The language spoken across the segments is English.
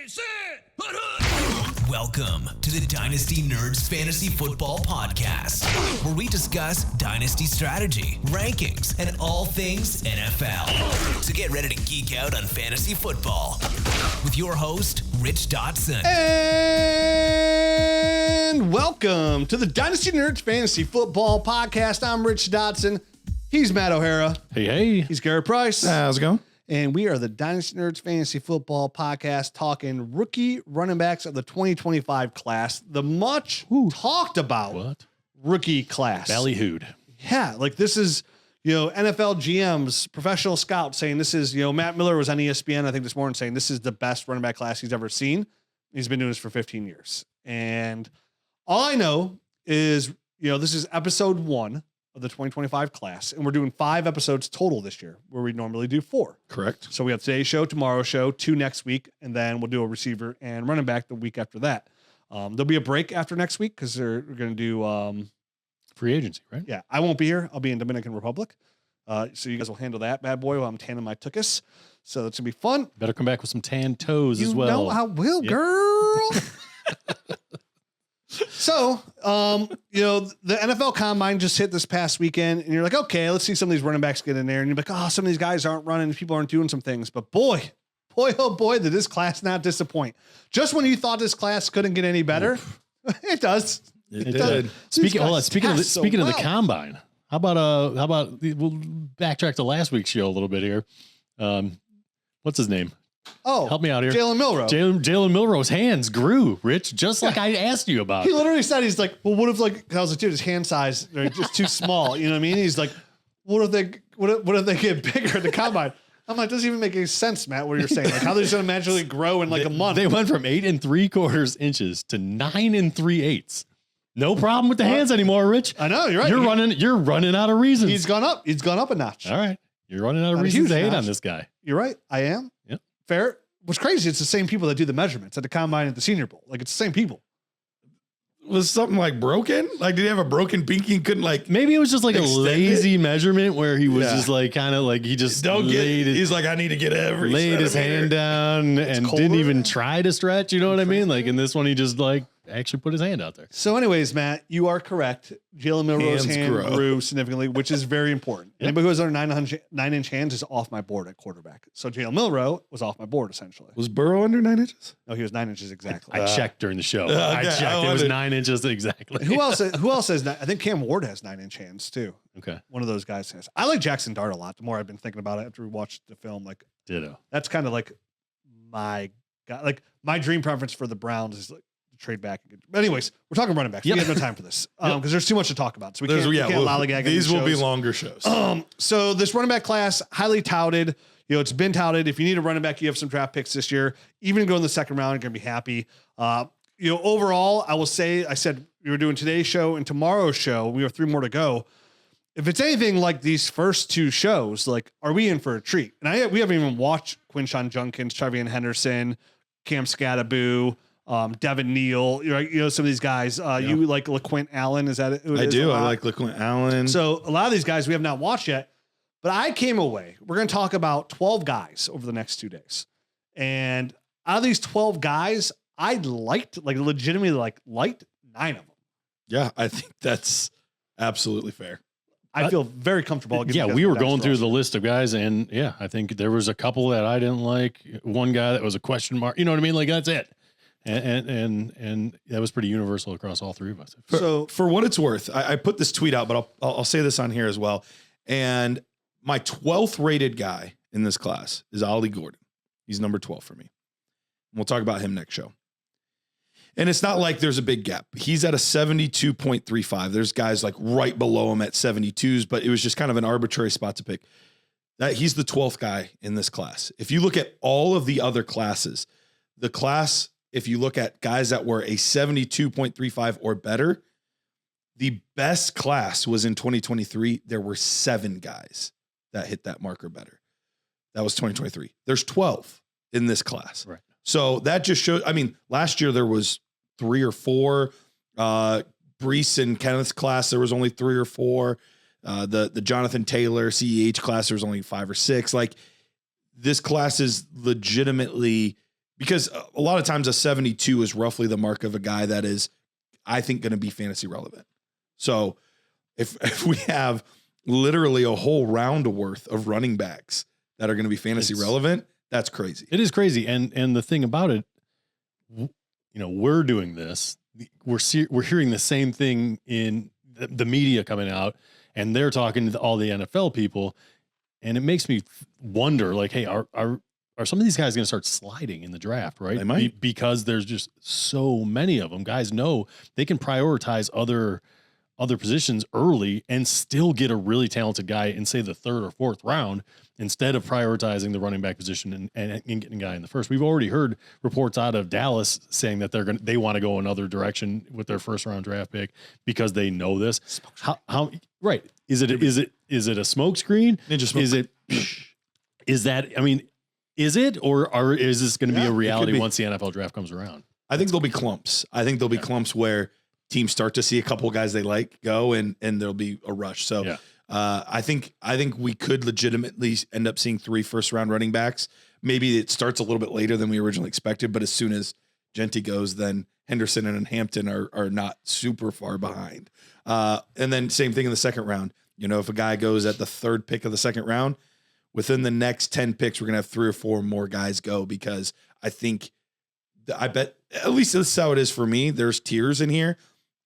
sit. Welcome to the Dynasty Nerds Fantasy Football Podcast, where we discuss Dynasty strategy, rankings, and all things NFL. So get ready to geek out on fantasy football with your host, Rich Dotson. And welcome to the Dynasty Nerds Fantasy Football Podcast. I'm Rich Dotson. He's Matt O'Hara. Hey. He's Garrett Price. How's it going? And we are the Dynasty Nerds Fantasy Football Podcast talking rookie running backs of the 2025 class. The much talked about rookie class. Ballyhooed. Yeah, like this is, NFL GMs, professional scouts saying this is, Matt Miller was on ESPN, I think this morning, saying this is the best running back class he's ever seen. He's been doing this for 15 years. And all I know is, this is episode 1 of the 2025 class, and we're doing 5 episodes total this year, where we normally do 4. Correct. So we have today's show, tomorrow's show, 2 next week, and then we'll do a receiver and running back the week after that. There'll be a break after next week because we're going to do free agency, right? Yeah, I won't be here. I'll be in Dominican Republic. So you guys will handle that bad boy while I'm tanning my tuchus. So that's gonna be fun. Better come back with some tan toes as well. You know I will, girl. So, the NFL Combine just hit this past weekend, and you're like, okay, let's see some of these running backs get in there. And you're like, oh, some of these guys aren't running. People aren't doing some things. But boy, oh boy, did this class not disappoint. Just when you thought this class couldn't get any better, it does. It did. Speaking of the Combine, how about we'll backtrack to last week's show a little bit here. What's his name? Oh, help me out here. Jalen Milroe. Jalen Milroe's hands grew, Rich, just like I asked you about. He literally said, he's like, well, what if I was like, dude, his hand size, they're just too small. You know what I mean? He's like, what if they get bigger at the Combine? I'm like, doesn't even make any sense, Matt, what you're saying. Like, how they're just going to magically grow in like a month. They went from 8 3/4 inches to 9 3/8. No problem with the hands anymore, Rich. I know, you're right. You're running out of reasons. He's gone up a notch. All right. You're running out of reasons to hate on this guy. You're right. I am. Yep. Fair. What's crazy, it's the same people that do the measurements at the Combine at the Senior Bowl. Like, it's the same people. Was something like broken? Like, did he have a broken pinky and couldn't maybe it was just like a lazy measurement where he was just like kind of like he just he's like, I need to get laid his hand down and didn't even try to stretch. You know what I mean? Like in this one, he just like actually put his hand out there. So anyways, Matt, you are correct. Jalen Milroe's hand grew significantly, which is very important. Yep. Anybody who has under 9-inch hands is off my board at quarterback. So Jalen Milroe was off my board essentially. Was Burrow under 9 inches? No, he was 9 inches exactly. I checked during the show. I checked. It was 9 inches exactly. Who else has I think Cam Ward has 9-inch hands too. Okay. One of those guys has. I like Jackson Dart a lot. The more I've been thinking about it after we watched the film, like ditto. That's kind of like my guy. Like my dream preference for the Browns is like trade back. But anyways, we're talking running backs. We have no time for this because there's too much to talk about. So we can't lollygag. These will be longer shows. So this running back class, highly touted. It's been touted. If you need a running back, you have some draft picks this year. Even go in the second round, you're gonna be happy. Overall, I will say, I said we were doing today's show and tomorrow's show. We have 3 more to go. If it's anything like these first 2 shows, like, are we in for a treat? And we haven't even watched Quinshon Judkins, Trevian Henderson, Cam Skattebo, Devin Neal, some of these guys. You like LaQuint Allen? Is that it? I do. I like LaQuint Allen. So a lot of these guys we have not watched yet, but I came away. We're going to talk about 12 guys over the next 2 days. And out of these 12 guys, I legitimately liked 9 of them. Yeah, I think that's absolutely fair. I feel very comfortable. We were going through the list of guys, and I think there was a couple that I didn't like. One guy that was a question mark. You know what I mean? Like that's it. And that was pretty universal across all 3 of us. So for what it's worth, I put this tweet out, but I'll say this on here as well. And my 12th rated guy in this class is Ollie Gordon. He's number 12 for me. And we'll talk about him next show. And it's not like there's a big gap. He's at a 72.35. There's guys like right below him at 72s, but it was just kind of an arbitrary spot to pick. He's the 12th guy in this class. If you look at all of the other classes, if you look at guys that were a 72.35 or better, the best class was in 2023. There were 7 guys that hit that marker better. That was 2023. There's 12 in this class. Right. So that just shows, last year there was 3 or 4. Brees and Kenneth's class, there was only 3 or 4. The Jonathan Taylor CEH class, there was only 5 or 6. Like, this class is legitimately because a lot of times a 72 is roughly the mark of a guy that is, I think, going to be fantasy relevant. So if we have literally a whole round worth of running backs that are going to be fantasy relevant, that's crazy. It is crazy. And the thing about it, we're doing this. We're hearing the same thing in the media coming out, and they're talking to all the NFL people. And it makes me wonder, like, hey, are some of these guys going to start sliding in the draft, right? They might. Because there's just so many of them. Guys know they can prioritize other positions early and still get a really talented guy in, say, the 3rd or 4th round, instead of prioritizing the running back position and getting a guy in the first. We've already heard reports out of Dallas saying that they want to go another direction with their 1st round draft pick because they know this. How right? Is it a smokescreen? Ninja smoke. Is it, or is this going to be a reality once the NFL draft comes around? I think there'll be clumps. I think there'll be clumps where teams start to see a couple of guys they like go, and there'll be a rush. So I think we could legitimately end up seeing 3 first-round running backs. Maybe it starts a little bit later than we originally expected, but as soon as Jeanty goes, then Henderson and Hampton are not super far behind. And then same thing in the 2nd round. If a guy goes at the 3rd pick of the 2nd round, within the next 10 picks, we're going to have 3 or 4 more guys go, because I bet at least this is how it is for me. There's tiers in here,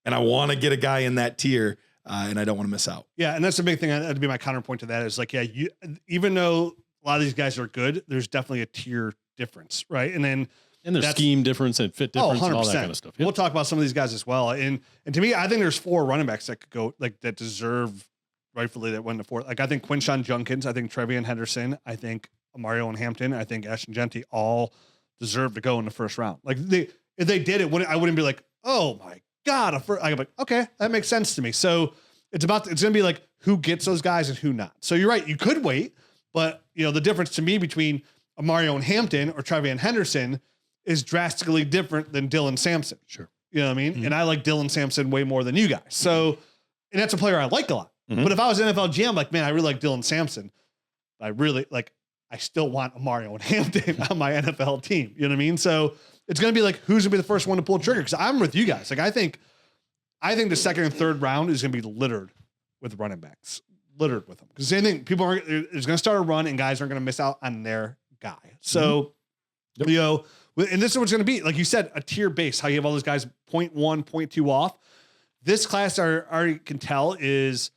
and I want to get a guy in that tier, and I don't want to miss out. Yeah, and that's the big thing. That'd be my counterpoint to that is like, even though a lot of these guys are good, there's definitely a tier difference, right? And there's scheme difference and fit difference and all that kind of stuff. Yep. We'll talk about some of these guys as well. And to me, I think there's 4 running backs that could go, like, that deserve rightfully that went to 4. Like, I think Quinshon Judkins, I think Trevian Henderson, I think Mario and Hampton, I think Ashton Jeanty all deserve to go in the 1st round. Like, if they did it, I wouldn't be like, oh my God, I'd be like, okay, that makes sense to me. So it's going to be like who gets those guys and who not. So you're right. You could wait, but the difference to me between Mario and Hampton or Trevian Henderson is drastically different than Dylan Sampson. Sure. You know what I mean? Mm-hmm. And I like Dylan Sampson way more than you guys. So, and that's a player I like a lot. Mm-hmm. But if I was an NFL GM, like, man, I really like Dylan Sampson. I still want Mario and Hampton on my NFL team. You know what I mean? So it's going to be like, who's going to be the first one to pull the trigger? Because I'm with you guys. Like, I think the 2nd and 3rd round is going to be littered with running backs, littered with them. Because same thing, there's going to start a run, and guys aren't going to miss out on their guy. So, and this is what's going to be, like you said, a tier base. How you have all those guys 0.1, 0.2 off. This class, I already can tell, is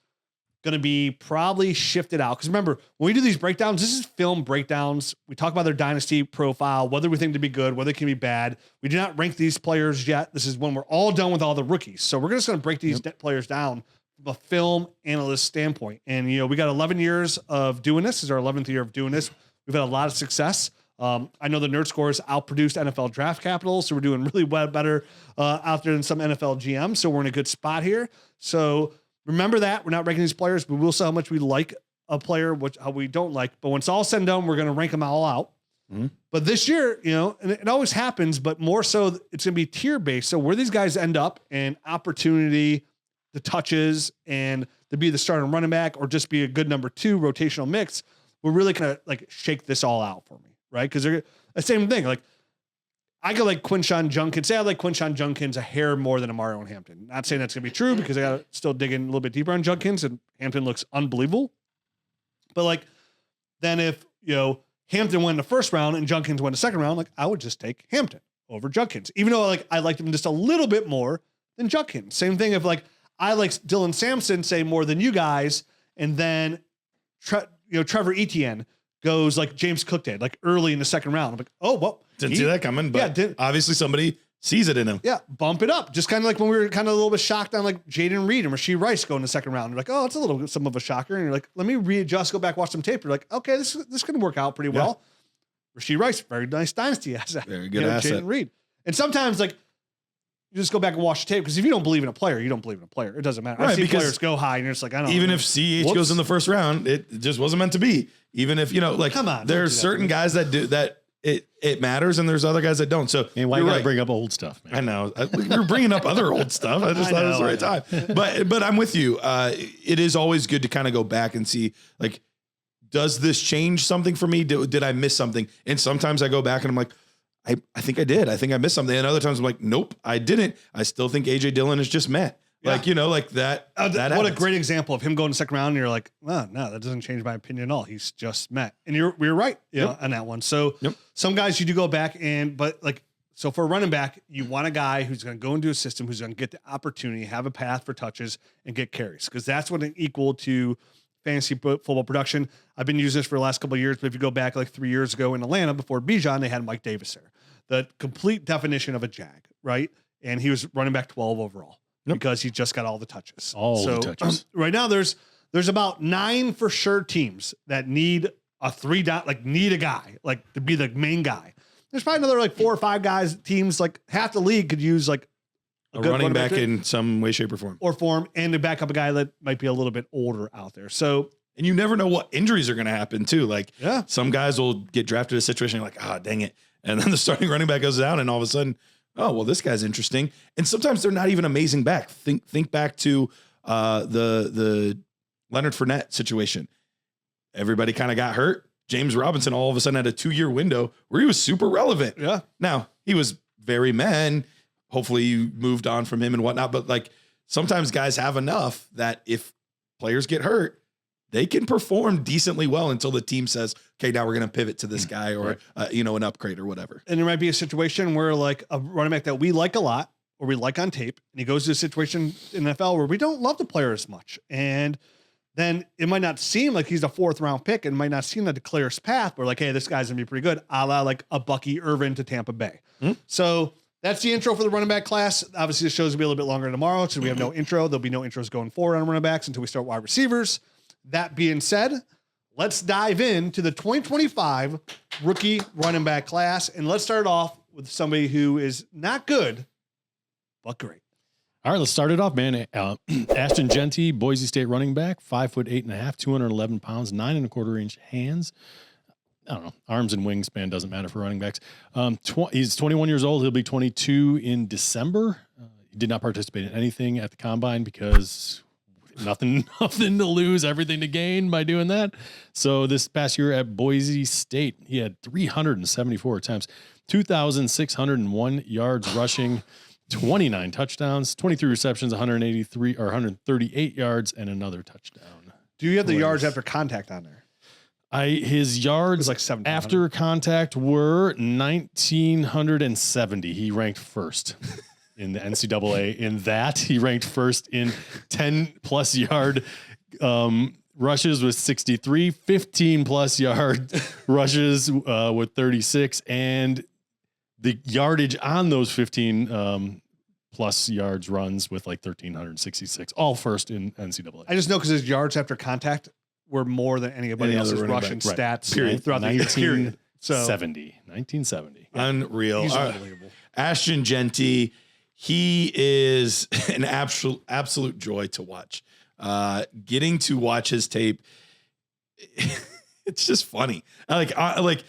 going to be probably shifted out. Because remember, when we do these breakdowns, this is film breakdowns. We talk about their dynasty profile, whether we think to be good, whether it can be bad. We do not rank these players yet. This is when we're all done with all the rookies. So we're just going to break these players down from a film analyst standpoint. And, we got 11 years of doing this. This is our 11th year of doing this. We've had a lot of success. I know the Nerd Scores outproduced NFL Draft Capital, so we're doing really better out there than some NFL GMs. So we're in a good spot here. So remember that we're not ranking these players, but we'll say how much we like a player, how we don't like. But when it's all said and done, we're going to rank them all out. Mm-hmm. But this year, and it always happens, but more so it's going to be tier based. So where these guys end up and opportunity, the touches, and to be the starting running back or just be a good number 2 rotational mix, we're really going to like shake this all out for me. Right? Because they're the same thing. Like, I could like Quinshon Judkins. Say I like Quinshon Judkins a hair more than Mario and Hampton. Not saying that's going to be true, because I got to still dig in a little bit deeper on Judkins, and Hampton looks unbelievable. But like, then if, Hampton went in the 1st round and Judkins went the 2nd round, like, I would just take Hampton over Judkins, even though like I liked him just a little bit more than Judkins. Same thing if like I like Dylan Sampson, say, more than you guys, and then Trevor Etienne goes like James Cook did, like early in the 2nd round. I'm like, oh, well. Didn't see that coming, but obviously somebody sees it in him. Yeah, bump it up. Just kind of like when we were kind of a little bit shocked on like Jaden Reed and Rashee Rice going in the 2nd round. You're like, oh, it's a little some of a shocker. And you're like, let me readjust, go back, watch some tape. You're like, okay, this can work out pretty well. Rashee Rice, very nice dynasty asset. Very good asset. Jaden Reed. And sometimes like you just go back and watch the tape, because if you don't believe in a player, you don't believe in a player. It doesn't matter. Right, I see players go high and you're just like, I don't know. Even if CH goes in the 1st round, it just wasn't meant to be. Even if, like, come on, there's certain guys that do that. It matters, and there's other guys that don't. So why you gotta bring up old stuff, man? I know you're bringing up other old stuff. I just thought it was the right time. But I'm with you. It is always good to kind of go back and see, like, does this change something for me? Did I miss something? And sometimes I go back and I'm like, I think I did. I think I missed something. And other times I'm like, nope, I didn't. I still think AJ Dillon is just meh. Like, like that. That what happens. a great example of him going to second round. And you're like, well, no, that doesn't change my opinion at all. He's just met. And we were right on that one. So some guys you do go back so for a running back, you want a guy who's going to go into a system, who's going to get the opportunity, have a path for touches and get carries. Cause that's what an equal to fantasy football production. I've been using this for the last couple of years, but if you go back like 3 years ago in Atlanta before Bijan, they had Mike Davis there, the complete definition of a jag, right? And he was running back 12 overall. Because he just got all the touches. The touches. Right now, there's about 9 for sure teams that need a 3-down, need a guy, to be the main guy. There's probably another 4 or 5 guys, teams, half the league could use a good running back in some way, shape, or form. And to back up a guy that might be a little bit older out there. So, and you never know what injuries are going to happen too. Some guys will get drafted in a situation like, dang it. And then the starting running back goes down and all of a sudden, oh, well, this guy's interesting. And sometimes they're not even amazing back. Think back to the Leonard Fournette situation. Everybody kind of got hurt. James Robinson all of a sudden had a 2-year window where he was super relevant. Yeah. Now, he was very man. Hopefully you moved on from him and whatnot. But sometimes guys have enough that if players get hurt, they can perform decently well until the team says, okay, now we're going to pivot to this guy or, an upgrade or whatever. And there might be a situation where a running back that we like a lot or we like on tape, and he goes to a situation in the NFL where we don't love the player as much. And then it might not seem like he's a 4th round pick and might not seem like the clearest path. We're like, hey, this guy's going to be pretty good, a la a Bucky Irvin to Tampa Bay. So that's the intro for the running back class. Obviously, the show's going to be a little bit longer tomorrow, so we have no intro. There'll be no intros going forward on running backs until we start wide receivers. That being said, let's dive into the 2025 rookie running back class. And let's start off with somebody who is not good, but great. All right, let's start it off, man. Ashton Jeanty, Boise State running back, 5'8.5", 211 pounds, 9.25-inch hands. I don't know. Arms and wingspan doesn't matter for running backs. He's 21 years old. He'll be 22 in December. He did not participate in anything at the combine because nothing to lose, everything to gain by doing that. So this past year at Boise State, he had 374 attempts, 2,601 yards rushing, 29 touchdowns, 23 receptions, 138 yards, and another touchdown. Do you have the yards after contact on there? His yards after contact were 1,970. He ranked first in the NCAA in that. He ranked first in 10-plus yard rushes with 63, 15-plus yard rushes with 36, and the yardage on those 15 plus yards runs with 1,366, all first in NCAA. I just know because his yards after contact were more than anybody else's rushing stats throughout the period. So 1970. Unreal. He's unbelievable. Ashton Jeanty, he is an absolute joy to watch. Getting to watch his tape, it's just funny. And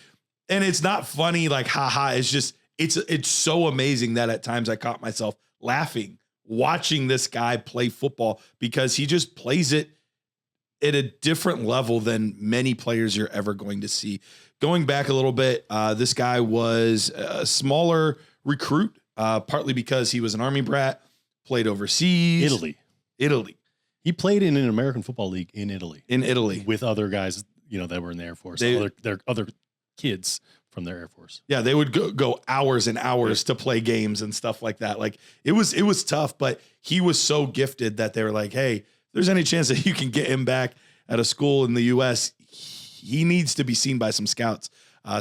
it's not funny haha. It's just it's so amazing that at times I caught myself laughing watching this guy play football because he just plays it at a different level than many players you're ever going to see. Going back a little bit, this guy was a smaller recruit, partly because he was an Army brat, played overseas. Italy. He played in an American Football League in Italy. With other guys, that were in the Air Force. Other kids from their Air Force. Yeah, they would go hours and hours to play games and stuff like that. It was tough, but he was so gifted that they were like, hey, there's any chance that you can get him back at a school in the U.S., he needs to be seen by some scouts.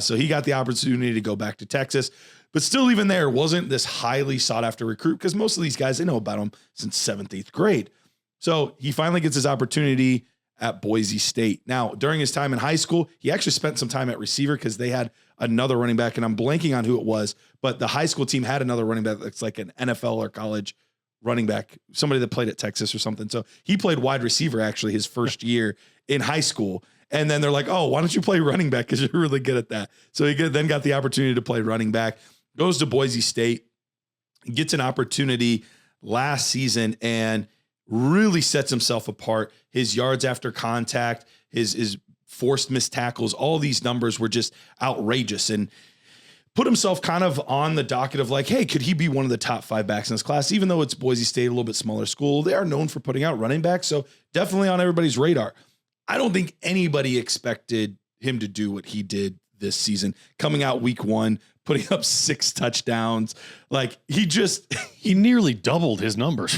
So he got the opportunity to go back to Texas, but still even there wasn't this highly sought after recruit because most of these guys, they know about him since 7th, 8th grade. So he finally gets his opportunity at Boise State. Now, during his time in high school, he actually spent some time at receiver because they had another running back, and I'm blanking on who it was, but the high school team had another running back that's like an NFL or college running back, somebody that played at Texas or something. So he played wide receiver actually his first year in high school. And then they're like, oh, why don't you play running back? Because you're really good at that. So he then got the opportunity to play running back, goes to Boise State, gets an opportunity last season and really sets himself apart. His yards after contact, his forced missed tackles, all these numbers were just outrageous. And put himself kind of on the docket of like, hey, could he be one of the top 5 backs in this class? Even though it's Boise State, a little bit smaller school, they are known for putting out running backs. So definitely on everybody's radar. I don't think anybody expected him to do what he did this season, coming out week 1, putting up 6 touchdowns. Like he nearly doubled his numbers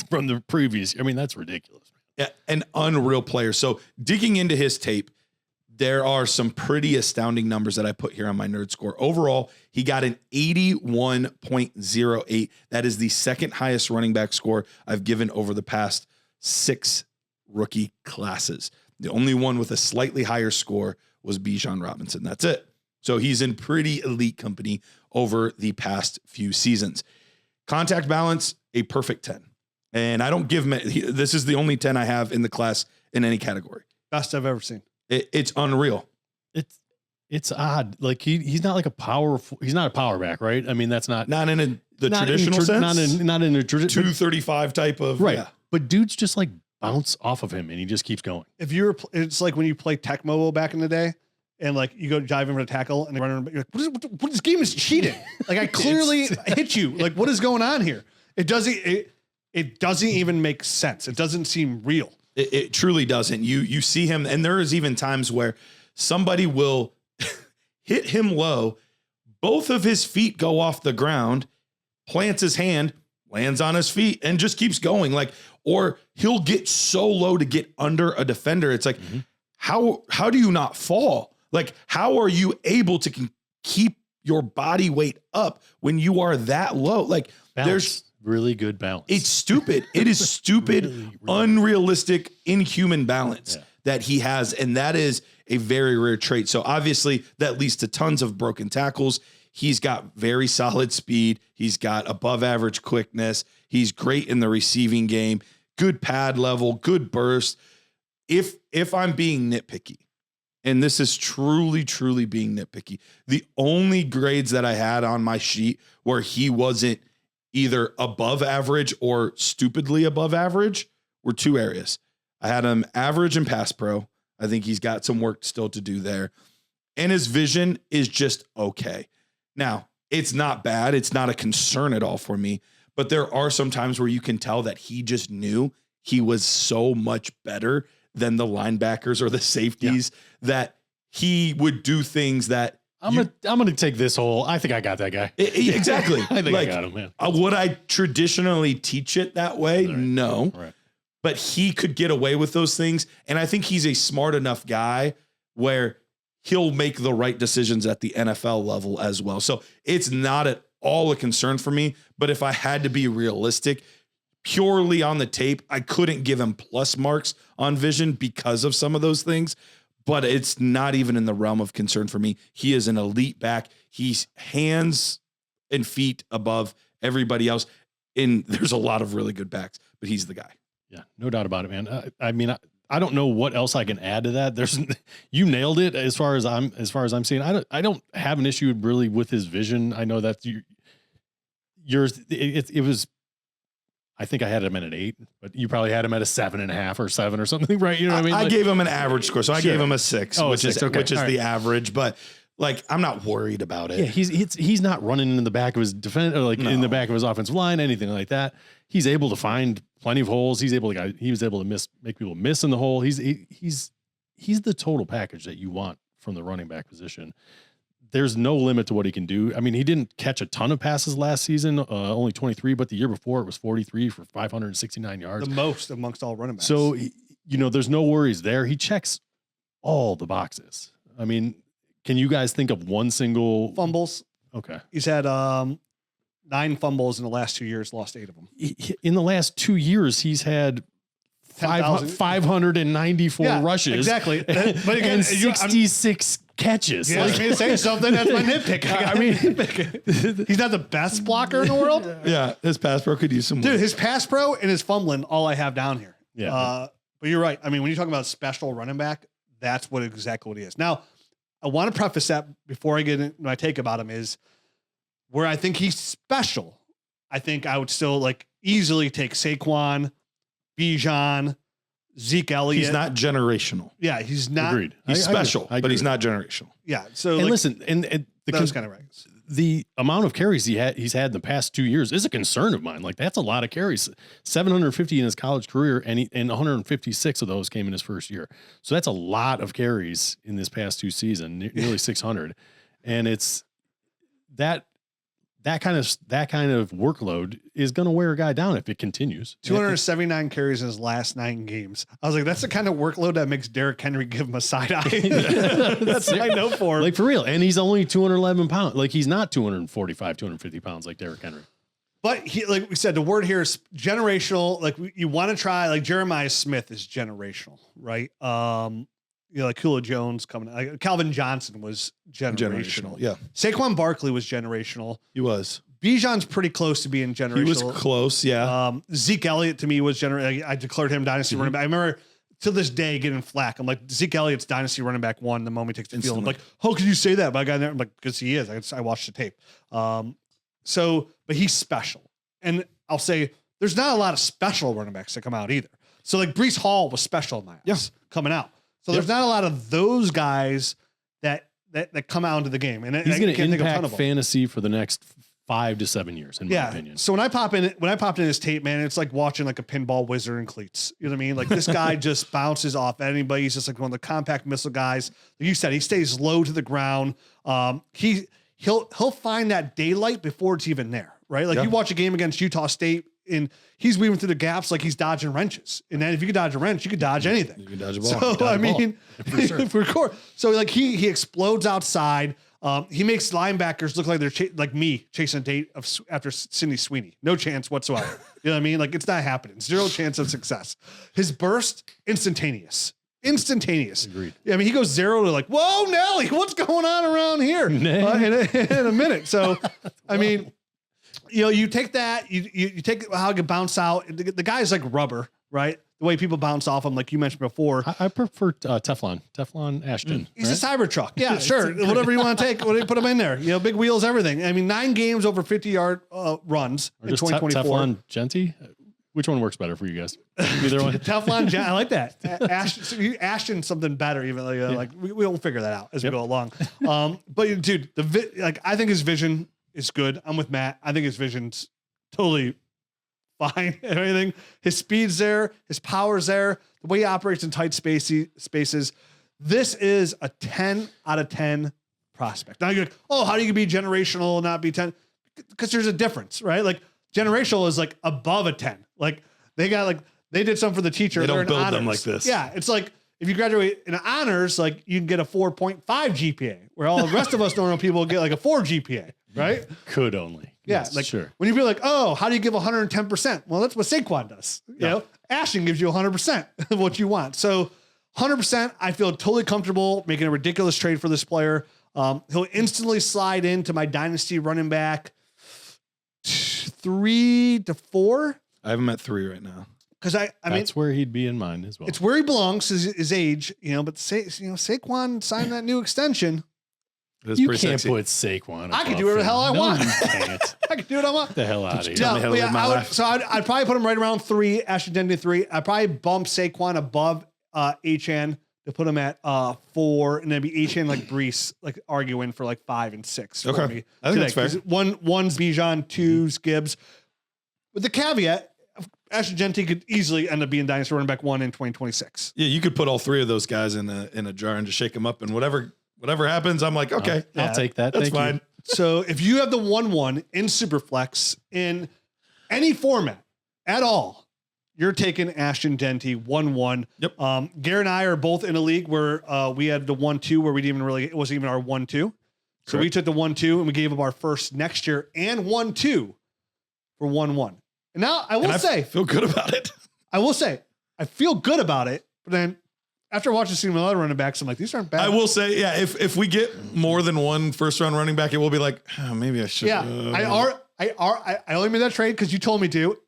from the previous. I mean, that's ridiculous. Yeah, an unreal player. So digging into his tape, there are some pretty astounding numbers that I put here on my nerd score. Overall, he got an 81.08. That is the second highest running back score I've given over the past 6 rookie classes. The only one with a slightly higher score was Bijan Robinson. That's it. So he's in pretty elite company over the past few seasons. Contact balance, a perfect 10. And I don't give him, this is the only 10 I have in the class in any category. Best I've ever seen. It's unreal. It's odd. Like he's not like he's not a power back, right? I mean, that's not in the traditional sense. Not in a 235 type of, right. Yeah. But dudes just like bounce off of him and he just keeps going. It's like when you play Tecmo back in the day and like you go dive in for a tackle and they run around, you're like, what this game is cheating. Like I clearly hit you. Like what is going on here? It doesn't even make sense. It doesn't seem real. It truly doesn't. You see him, and there is even times where somebody will hit him low, both of his feet go off the ground, plants his hand, lands on his feet, and just keeps going. Like, or he'll get so low to get under a defender. It's like, how do you not fall? Like, how are you able to keep your body weight up when you are that low? Like, there's really good balance. It's stupid. It is stupid, really unrealistic, inhuman balance that he has. And that is a very rare trait. So obviously that leads to tons of broken tackles. He's got very solid speed. He's got above average quickness. He's great in the receiving game, good pad level, good burst. If I'm being nitpicky, and this is truly, truly being nitpicky, the only grades that I had on my sheet where he wasn't either above average or stupidly above average were 2 areas. I had him average in pass pro. I think he's got some work still to do there. And his vision is just okay. Now, it's not bad. It's not a concern at all for me, but there are some times where you can tell that he just knew he was so much better than the linebackers or the safeties that he would do things that I'm gonna take this whole. I think I got that guy. Exactly. I think I got him, man. Would I traditionally teach it that way? Right. No. Right. But he could get away with those things. And I think he's a smart enough guy where he'll make the right decisions at the NFL level as well. So it's not at all a concern for me. But if I had to be realistic, purely on the tape, I couldn't give him plus marks on vision because of some of those things. But it's not even in the realm of concern for me. He is an elite back. He's hands and feet above everybody else. And there's a lot of really good backs, but he's the guy. Yeah, no doubt about it, man. I mean, I don't know what else I can add to that. You nailed it as far as I'm seeing. I don't have an issue really with his vision. I know that yours. It was. I think I had him at an 8, but you probably had him at a 7.5 or 7 or something, right? You know what I mean? I gave him an average score, so I gave him a 6, which is the average. But like, I'm not worried about it. Yeah, he's not running in the back of his defense, or like in the back of his offensive line, anything like that. He's able to find plenty of holes. He was able to make people miss in the hole. He's the total package that you want from the running back position. There's no limit to what he can do. I mean, he didn't catch a ton of passes last season, only 23, but the year before it was 43 for 569 yards. The most amongst all running backs. So, there's no worries there. He checks all the boxes. I mean, can you guys think of one single fumbles? Okay. He's had 9 fumbles in the last 2 years, lost 8 of them. In the last 2 years, he's had 594 rushes. Exactly. But again, and 66 catches. Yeah, like, me to say something. That's my nitpick. I mean, he's not the best blocker in the world. Yeah, his pass pro could use some. Dude, his pass pro and his fumbling, all I have down here. Yeah. But you're right. I mean, when you're talking about special running back, that's exactly what he is. Now, I want to preface that before I get into my take about him is where I think he's special. I think I would still easily take Saquon, Bijan, Zeke Elliott. He's not generational. Yeah, he's not. Agreed. He's special, but he's not generational. Yeah. So listen, and that's kind of right. the amount of carries he's had in the past 2 years is a concern of mine. Like, that's a lot of carries, 750 in his college career, and 156 of those came in his first year. So that's a lot of carries in this past 2 seasons, nearly 600. And it's that kind of workload is going to wear a guy down if it continues. 279 carries in his last 9 games. I was like, that's the kind of workload that makes Derrick Henry give him a side eye. That's what I know for him. Like, for real. And he's only 211 pounds. Like, he's not 245, 250 pounds like Derrick Henry. But he, like we said, the word here is generational. Like, you want to try, like Jeremiah Smith is generational, right? Like Julio Jones coming, like Calvin Johnson was generational. Yeah. Saquon Barkley was generational. He was. Bijan's pretty close to being generational. He was close. Yeah. Zeke Elliott to me was generational. I declared him dynasty running back. I remember to this day getting flack. I'm like, Zeke Elliott's dynasty running back 1 the moment he takes the field. I'm like, how could you say that? But I got there. I'm like, because he is. I watched the tape. But he's special. And I'll say there's not a lot of special running backs that come out either. So like Breece Hall was special in my eyes coming out. So there's not a lot of those guys that come out into the game. And he's going to impact fantasy for the next 5 to 7 years, in my opinion. So when I popped in his tape, man, it's like watching like a pinball wizard in cleats. You know what I mean? Like, this guy just bounces off anybody. He's just like one of the compact missile guys. Like you said, he stays low to the ground. He'll find that daylight before it's even there, right? Like, you watch a game against Utah State and he's weaving through the gaps like he's dodging wrenches. And then if you could dodge a wrench, you could dodge anything. You can dodge a ball. So I mean, so like he explodes outside. He makes linebackers look like they're like me chasing a date after Sydney Sweeney. No chance whatsoever. You know what I mean? Like, it's not happening. 0 chance of success. His burst, instantaneous. Agreed. I mean, he goes 0 to like, whoa, Nelly, what's going on around here in a minute. So, I mean, you take that, you take how it can bounce out. The guy's like rubber, right? The way people bounce off him, like you mentioned before. I prefer Teflon Ashton. He's a Cybertruck. Yeah, sure. Whatever you want to take, put him in there. Big wheels, everything. I mean, 9 games over 50-yard runs in 2024. Teflon Jeanty? Which one works better for you guys? Either one. Teflon, I like that. Ashton, something better. Even like we'll figure that out as we go along. But dude, I think his vision is good. I'm with Matt. I think his vision's totally fine. Everything. His speed's there. His power's there. The way he operates in tight spaces. This is a 10 out of 10 prospect. Now you're like, oh, how do you be generational and not be 10? Because there's a difference, right? Like, generational is like above a 10. Like, they did something for the teacher. They don't build honors. them like this. Yeah. It's like, if you graduate in honors, like, you can get a 4.5 GPA, where all the rest of us normal people get like a 4 GPA, right? Could only. Yeah. Yes, like, sure. when you be like, oh, how do you give 110%? Well, that's what Saquon does. You know, Ashton gives you 100% of what you want. So 100%, I feel totally comfortable making a ridiculous trade for this player. He'll instantly slide into my dynasty running back 3 to 4. I have him at 3 right now. Because I mean, that's where he'd be in mine as well. It's where he belongs, his age, but Saquon signed that new extension. You can't put Saquon. I can do whatever the hell I want. You can't. I can do what I want. Get the hell out of here. I'd probably put him right around 3, Ashton Jeanty 3. I'd probably bump Saquon above HN to put him at 4, and then be HN like Breece, like arguing for like 5 and 6. Okay. For me I think that's fair. One's Bijan, 2's Gibbs. With the caveat, Ashton Jeanty could easily end up being dynasty running back 1 in 2026. Yeah, you could put all 3 of those guys in a jar and just shake them up, and whatever happens, I'm like, okay, I'll take that. That's Thank fine. you. So if you have the 1-1 in Superflex in any format at all, you're taking Ashton Jeanty 1-1. Yep. Garrett and I are both in a league where we had the 1-2 where it wasn't even our 1-2. So we took the 1-2 and we gave up our first next year and 1-2 for 1-1. And now I feel good about it. I will say I feel good about it, but then after watching some other running backs, I'm like, these aren't bad. I will say, yeah, if we get more than one first round running back, it will be like, oh, maybe I should. Yeah, I only made that trade because you told me to.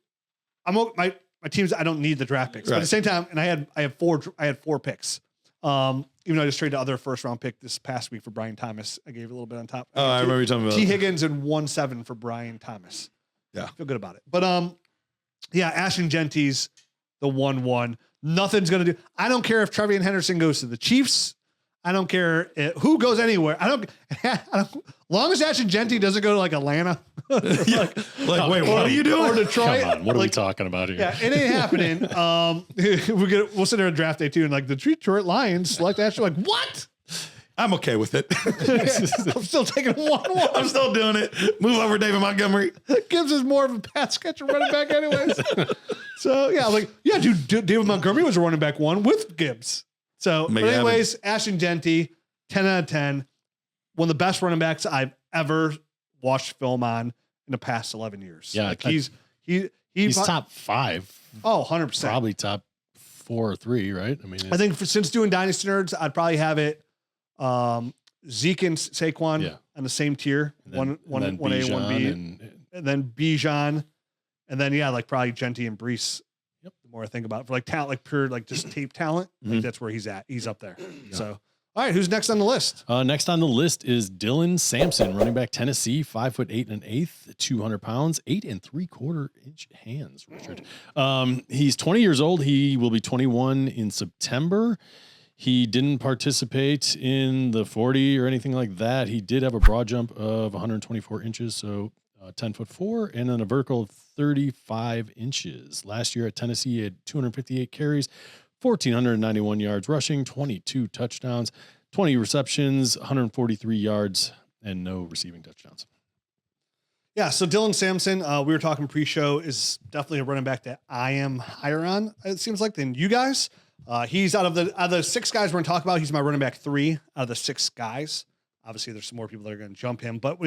My teams, I don't need the draft picks, but at the same time, and I had 4 picks. Even though I just traded the other first round pick this past week for Brian Thomas, I gave a little bit on top. Oh, I remember you talking about T. Higgins and 1-7 for Brian Thomas. Yeah, feel good about it. But Ashton Jeanty's the 1-1. Nothing's gonna do. I don't care if Trevian Henderson goes to the Chiefs. I don't care who goes anywhere. I don't long as Ashton Jeanty doesn't go to like Atlanta. Like, wait, what are you doing? Or Detroit. Come on, what are we talking about here? Yeah, it ain't happening. We'll sit there on draft day too, and like the Detroit Lions select Ashton. Like, what? I'm okay with it. I'm still taking 1-1. I'm still doing it. Move over David Montgomery. Gibbs is more of a pass catcher running back anyways. So yeah, dude, David Montgomery was a running back 1 with Gibbs. So but anyways, Ashton Jeanty, 10 out of 10. One of the best running backs I've ever watched film on in the past 11 years. Yeah, like he's top 5. Oh, 100%. Probably top 4 or 3, right? I mean, I think since doing Dynasty Nerds, I'd probably have it Zeke and Saquon on the same tier. One A, 1B, and then Bijan, and then like probably Jeanty and Brees. Yep. The more I think about it, for like talent, like pure like just tape talent, like that's where he's at. He's up there. Yeah. So all right, who's next on the list? Next on the list is Dylan Sampson, running back, Tennessee, 5'8" 1/8", 200 pounds, 8 3/4 inch hands. Richard, he's 20 years old. He will be 21 in September. He didn't participate in the 40 or anything like that. He did have a broad jump of 124 inches, so 10'4", and then a vertical of 35 inches. Last year at Tennessee, he had 258 carries, 1,491 yards rushing, 22 touchdowns, 20 receptions, 143 yards, and no receiving touchdowns. Yeah, so Dylan Sampson, we were talking pre-show, is definitely a running back that I am higher on, it seems like, than you guys. He's out of the 6 guys we're going to talk about, he's my running back 3 out of the 6 guys. Obviously, there's some more people that are going to jump him, but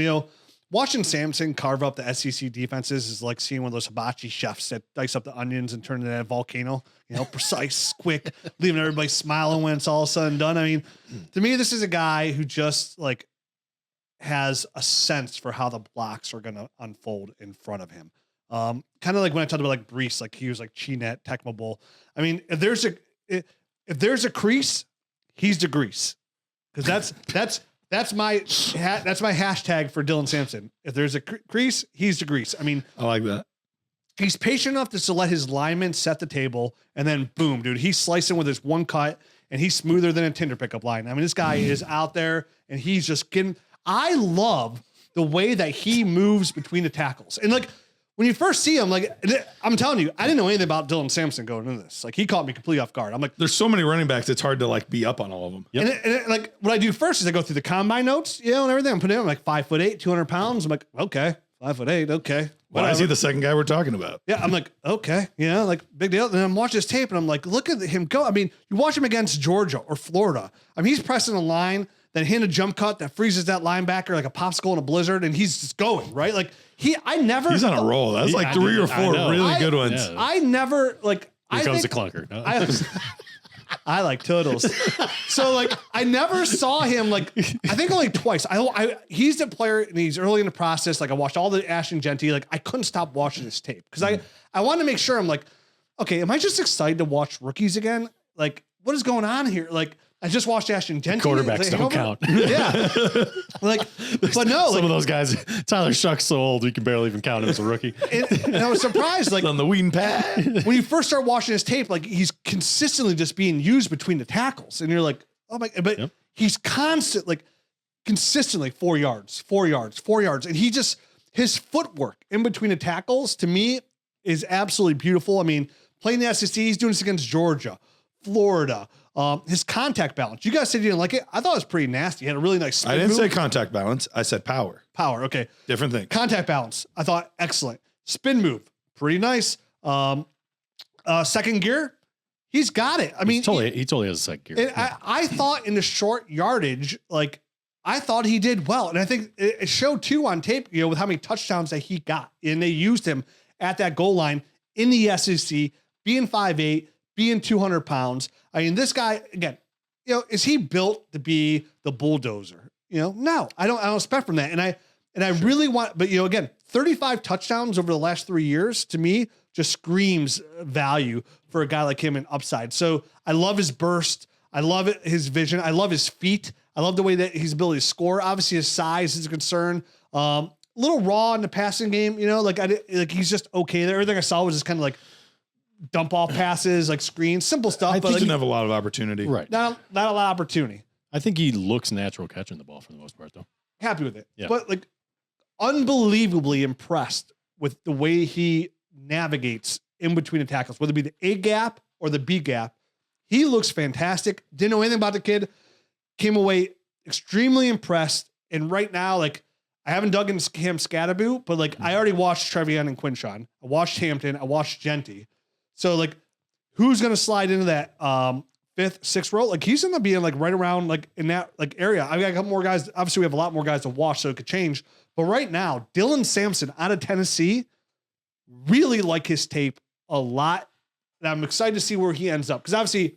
watching Sampson carve up the SEC defenses is like seeing one of those hibachi chefs that dice up the onions and turn it into a volcano. Precise, quick, leaving everybody smiling when it's all said and done. I mean, to me, this is a guy who just like has a sense for how the blocks are going to unfold in front of him. Kind of like when I talked about like Brees, like he was like Chinet, Tecmo Bowl. I mean, if there's a crease, he's the grease, because that's my hashtag for Dylan Sampson. If there's a crease, he's the grease. I mean, I like that. He's patient enough to let his linemen set the table, and then boom, dude, he's slicing with his one cut, and he's smoother than a Tinder pickup line. I mean, this guy is out there, and he's just getting. I love the way that he moves between the tackles, and like when you first see him, like I'm telling you, I didn't know anything about Dylan Sampson going into this. Like he caught me completely off guard. I'm like, there's so many running backs, it's hard to like be up on all of them. Yep. And like what I do first is I go through the combine notes, and everything. I'm putting in like 5'8", 200 pounds. I'm like, okay, 5'8", okay. Well, I see the second guy we're talking about. Yeah, I'm like, okay, like big deal. And I'm watching this tape, and I'm like, look at him go. I mean, you watch him against Georgia or Florida. I mean, he's pressing a line, then hitting a jump cut that freezes that linebacker like a popsicle in a blizzard, and he's just going, right? Like he's on a roll. That's like 3 or 4 really good ones. Yeah. I never like. Here comes the clunker. No. I like turtles. So like I never saw him like I think only twice. He's the player and he's early in the process. Like I watched all the Ashton Jeanty. Like I couldn't stop watching this tape because I wanted to make sure I'm like, okay, am I just excited to watch rookies again? Like what is going on here? Like I just watched Ashton Jeanty. Quarterbacks don't count. Yeah. But no. Some of those guys, Tyler Shuck's so old, we can barely even count him as a rookie. And I was surprised. Like on the weeding pad. When you first start watching his tape, like he's consistently just being used between the tackles. And you're like, oh my, but he's consistently 4 yards. And he just, his footwork in between the tackles to me is absolutely beautiful. I mean, playing the SEC, he's doing this against Georgia, Florida. His contact balance. You guys said you didn't like it. I thought it was pretty nasty. He had a really nice spin I didn't move. say contact balance. I said power. Power. Okay. Different thing. Contact balance. I thought excellent. Spin move. Pretty nice. Second gear. He's got it. I mean, he totally has a second gear. I thought in the short yardage, like I thought he did well. And I think it showed too on tape, with how many touchdowns that he got. And they used him at that goal line in the SEC, being 5'8", being 200 pounds. I mean, this guy, again, is he built to be the bulldozer? No, I don't expect from that. And I really want, but again, 35 touchdowns over the last 3 years to me just screams value for a guy like him and upside. So I love his burst. I love his vision. I love his feet. I love the way that his ability to score. Obviously his size is a concern. A little raw in the passing game, he's just okay there. Everything I saw was just kind of like dump off passes, like screens, simple stuff. I think he didn't have a lot of opportunity. Right. Not a lot of opportunity. I think he looks natural catching the ball for the most part, though. Happy with it. Yeah. But like unbelievably impressed with the way he navigates in between the tackles, whether it be the A gap or the B gap. He looks fantastic. Didn't know anything about the kid. Came away extremely impressed. And right now, like, I haven't dug into Cam Scatterboo, but like, I already watched Trevion and Quinshawn. I watched Hampton. I watched Jeanty. So like, who's going to slide into that 5th, 6th role? Like, he's going to be in like right around like in that like area. I've got a couple more guys. Obviously, we have a lot more guys to watch, so it could change. But right now, Dylan Sampson out of Tennessee, really like his tape a lot. And I'm excited to see where he ends up. Because obviously,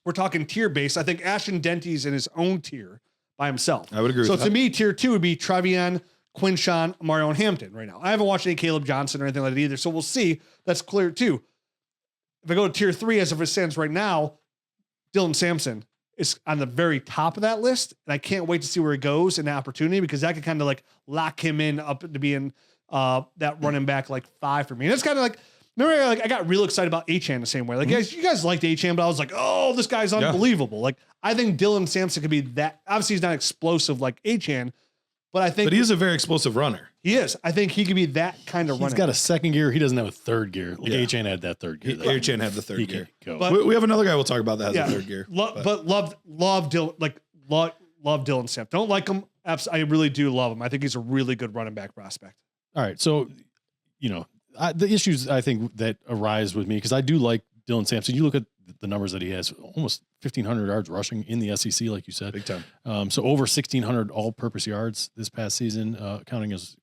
we're talking tier base. I think Ashton Denty's in his own tier by himself. I would agree so with to that. me, tier 2 would be Trevion, Quinshawn, Mario, and Hampton right now. I haven't watched any Caleb Johnson or anything like that either. So we'll see. That's clear too. If I go to tier 3, as of it stands right now, Dylan Sampson is on the very top of that list. And I can't wait to see where he goes in the opportunity, because that could kind of like lock him in up to being that running back like 5 for me. And it's kind of like, remember, like I got real excited about Achane the same way. Like, guys, you guys liked Achane, but I was like, oh, this guy's unbelievable. Like, I think Dylan Sampson could be that. Obviously, he's not explosive like Achane, but I think But he is a very explosive runner. he is. I think he could be that kind of He's running. got a second gear. He doesn't have a third gear. Like Yeah. Achane had that third gear. though. Achane had the third He gear. can go. But- We have another guy we'll talk about that has Yeah. a third gear. But love Dylan, like love Dylan Sampson. Don't like him. I really do love him. I think he's a really good running back prospect. All right. So, you know, the issues I think that arise with me, because I do like Dylan Sampson. You look at the numbers that he has, almost 1,500 yards rushing in the SEC, like you said. Big time. So over 1,600 all-purpose yards this past season, counting his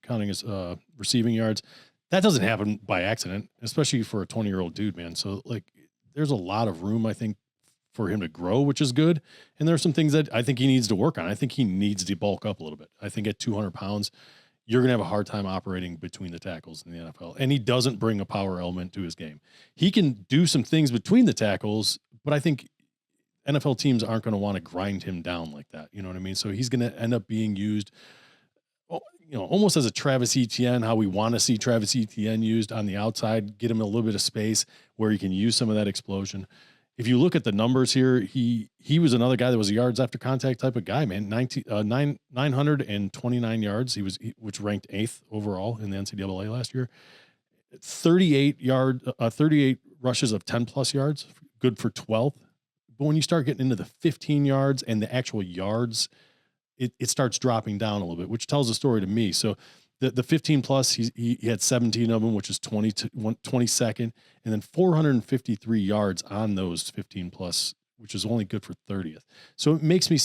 receiving yards. That doesn't happen by accident, especially for a 20-year-old dude, man. So like, there's a lot of room, I think, for him to grow, which is good. And there are some things that I think he needs to work on. I think he needs to bulk up a little bit. I think at 200 pounds, you're going to have a hard time operating between the tackles in the NFL. And he doesn't bring a power element to his game. He can do some things between the tackles, but I think NFL teams aren't going to want to grind him down like that. You know what I mean? So he's going to end up being used, you know, almost as a Travis Etienne, how we want to see Travis Etienne used on the outside, get him a little bit of space where he can use some of that explosion. If you look at the numbers here, he was another guy that was a yards after contact type of guy, man. 929 yards. Which ranked 8th overall in the NCAA last year. 38 rushes of 10 plus yards, good for 12th. But when you start getting into the 15 yards and the actual yards, it starts dropping down a little bit, which tells a story to me. So the 15 plus, he had 17 of them, which is 22nd, and then 453 yards on those 15 plus, which is only good for 30th. So it makes it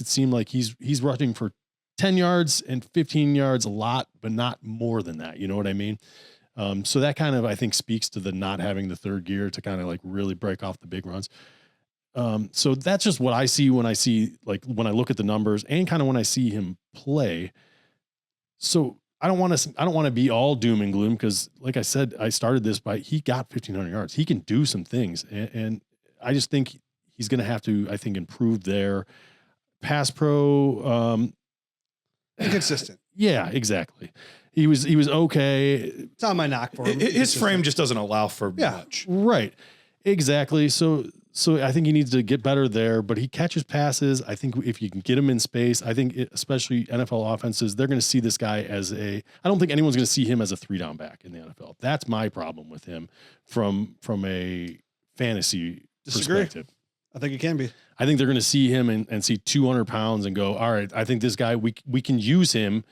seem like he's rushing for 10 yards and 15 yards a lot, but not more than that. You know what I mean? So that kind of, I think, speaks to the not having the third gear to kind of like really break off the big runs. So that's just what I see when I look at the numbers and kind of when I see him play. So I don't want to be all doom and gloom, because like I said, I started this by, he got 1,500 yards. He can do some things. And I just think he's going to have to, I think, improve their pass pro. Inconsistent. Yeah, exactly. He was okay. It's on my knock for him. His frame just doesn't allow for much. Right. Exactly. So I think he needs to get better there, but he catches passes. I think if you can get him in space, I think especially NFL offenses, they're going to see this guy as I don't think anyone's going to see him as a 3-down back in the NFL. That's my problem with him from a fantasy perspective. I think it can be. I think they're going to see him and see 200 pounds and go, all right, I think this guy, we can use him.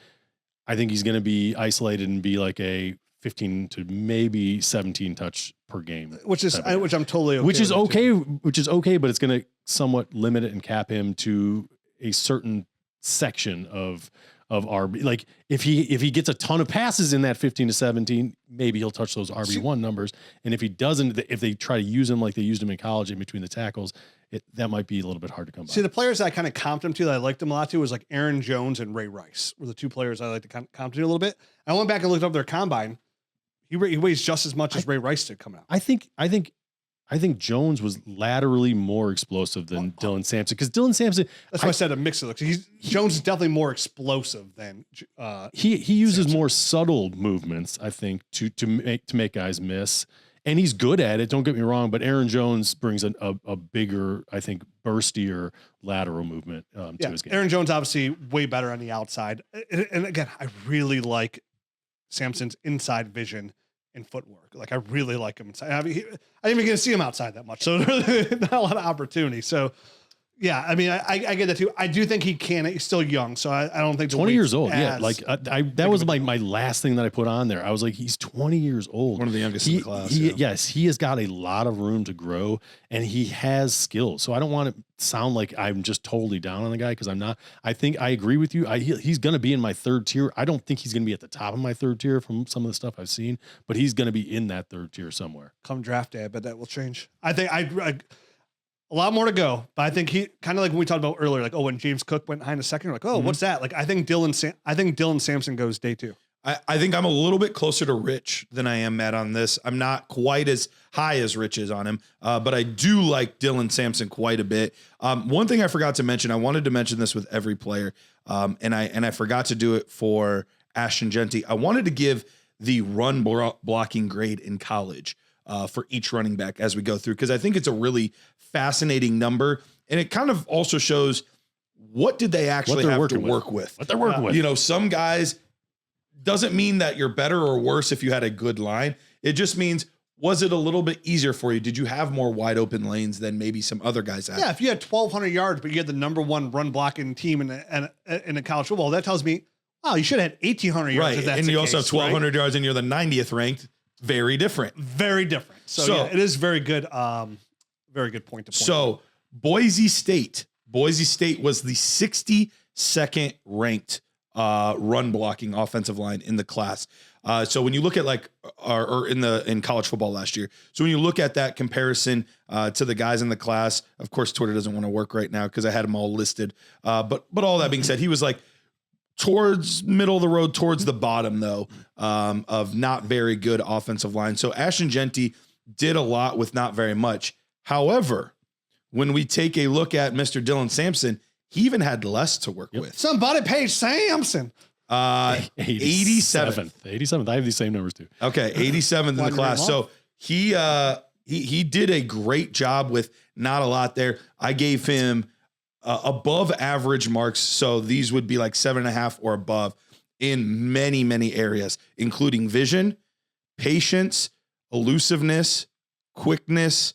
I think he's going to be isolated and be like a 15 to maybe 17 touch per game, Which I'm totally okay which is with okay, too. but it's going to somewhat limit it and cap him to a certain section of RB. Like if he gets a ton of passes in that 15 to 17, maybe he'll touch those RB1 numbers. And if he doesn't, if they try to use him like they used him in college in between the tackles, that might be a little bit hard to come by. See, the players that I kind of comped him to that I liked him a lot to was like Aaron Jones and Ray Rice were the two players I like to comp to a little bit. I went back and looked up their combine. He weighs just as much as Ray Rice did coming out. I think Jones was laterally more explosive than Dylan Sampson, because Dylan Sampson. That's why I said a mix of looks. Jones is definitely more explosive than he uses more subtle movements, I think, to make guys miss. and he's good at it. Don't get me wrong, but Aaron Jones brings a bigger, I think, burstier lateral movement to his game. Aaron Jones obviously way better on the outside, and again, I really like Sampson's inside vision and footwork. Like I really like him inside. I didn't even get to see him outside that much, so really not a lot of opportunity. So. Yeah, I mean, I get that too. I do think he can. He's still young, so I don't think 20 years old. Yeah, like that was my last thing that I put on there. I was like, he's 20 years old. One of the youngest in the class. Yes, he has got a lot of room to grow, and he has skills. So I don't want to sound like I'm just totally down on the guy because I'm not. I think I agree with you. He's going to be in my third tier. I don't think he's going to be at the top of my third tier from some of the stuff I've seen, but he's going to be in that third tier somewhere. Come draft day, but that will change. I think a lot more to go, but I think he kind of like when we talked about earlier, like, when James Cook went behind a second, like, what's that? Like, I think Dylan Sampson goes day 2. I think I'm a little bit closer to Rich than I am Matt on this. I'm not quite as high as Rich is on him, but I do like Dylan Sampson quite a bit. One thing I forgot to mention, I wanted to mention this with every player, and I forgot to do it for Ashton Jeanty. I wanted to give the run blocking grade in college for each running back as we go through, because I think it's a really fascinating number, and it kind of also shows what did they actually have to work with. What they're working with. You know, some guys, doesn't mean that you're better or worse if you had a good line. It just means, was it a little bit easier for you? Did you have more wide open lanes than maybe some other guys had? Yeah, if you had 1,200 yards, but you had the number 1 run blocking team in a college football, that tells me, wow, you should have had 1,800 yards. Right, and you also have 1,200 yards and you're the 90th ranked. Very different. Very different. So yeah, it is very good. Very good point to point. So Boise State was the 62nd ranked run blocking offensive line in the class. So when you look at in college football last year, so when you look at that comparison to the guys in the class, of course Twitter doesn't want to work right now because I had them all listed. But all that being said, he was like towards middle of the road, towards the bottom though, of not very good offensive line. So Ashton Jeanty did a lot with not very much. However, when we take a look at Mr. Dylan Sampson, he even had less to work with. Somebody pay Sampson. 87th. 87th. I have these same numbers too. Okay, 87th in the class. So he did a great job with not a lot there. I gave him above average marks. So these would be like 7.5 or above in many, many areas, including vision, patience, elusiveness, quickness.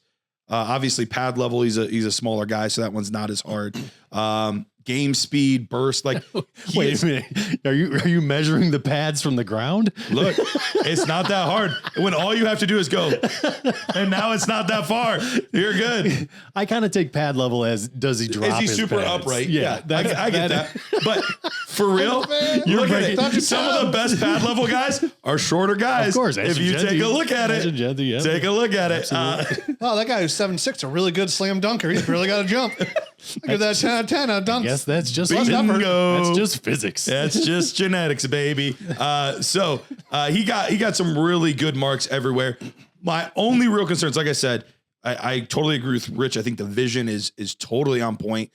Obviously pad level. He's a smaller guy, so that one's not as hard. Game speed, burst. Like, wait a minute. Are you measuring the pads from the ground? Look, it's not that hard when all you have to do is go. And now it's not that far. You're good. I kind of take pad level as, does he drop? Is he his super pads? upright? Yeah, I get that. But for real, look at it. Some of the best pad level guys are shorter guys. Of course. If you take a look at it, take a look at it. Wow, that guy who's 7'6", a really good slam dunker. He's really got to jump. Give that 10 out of 10 on dunks. Yes, that's just Bingo. That's just physics. That's just genetics, baby. So he got some really good marks everywhere. My only real concerns, like I said, I totally agree with Rich. I think the vision is totally on point.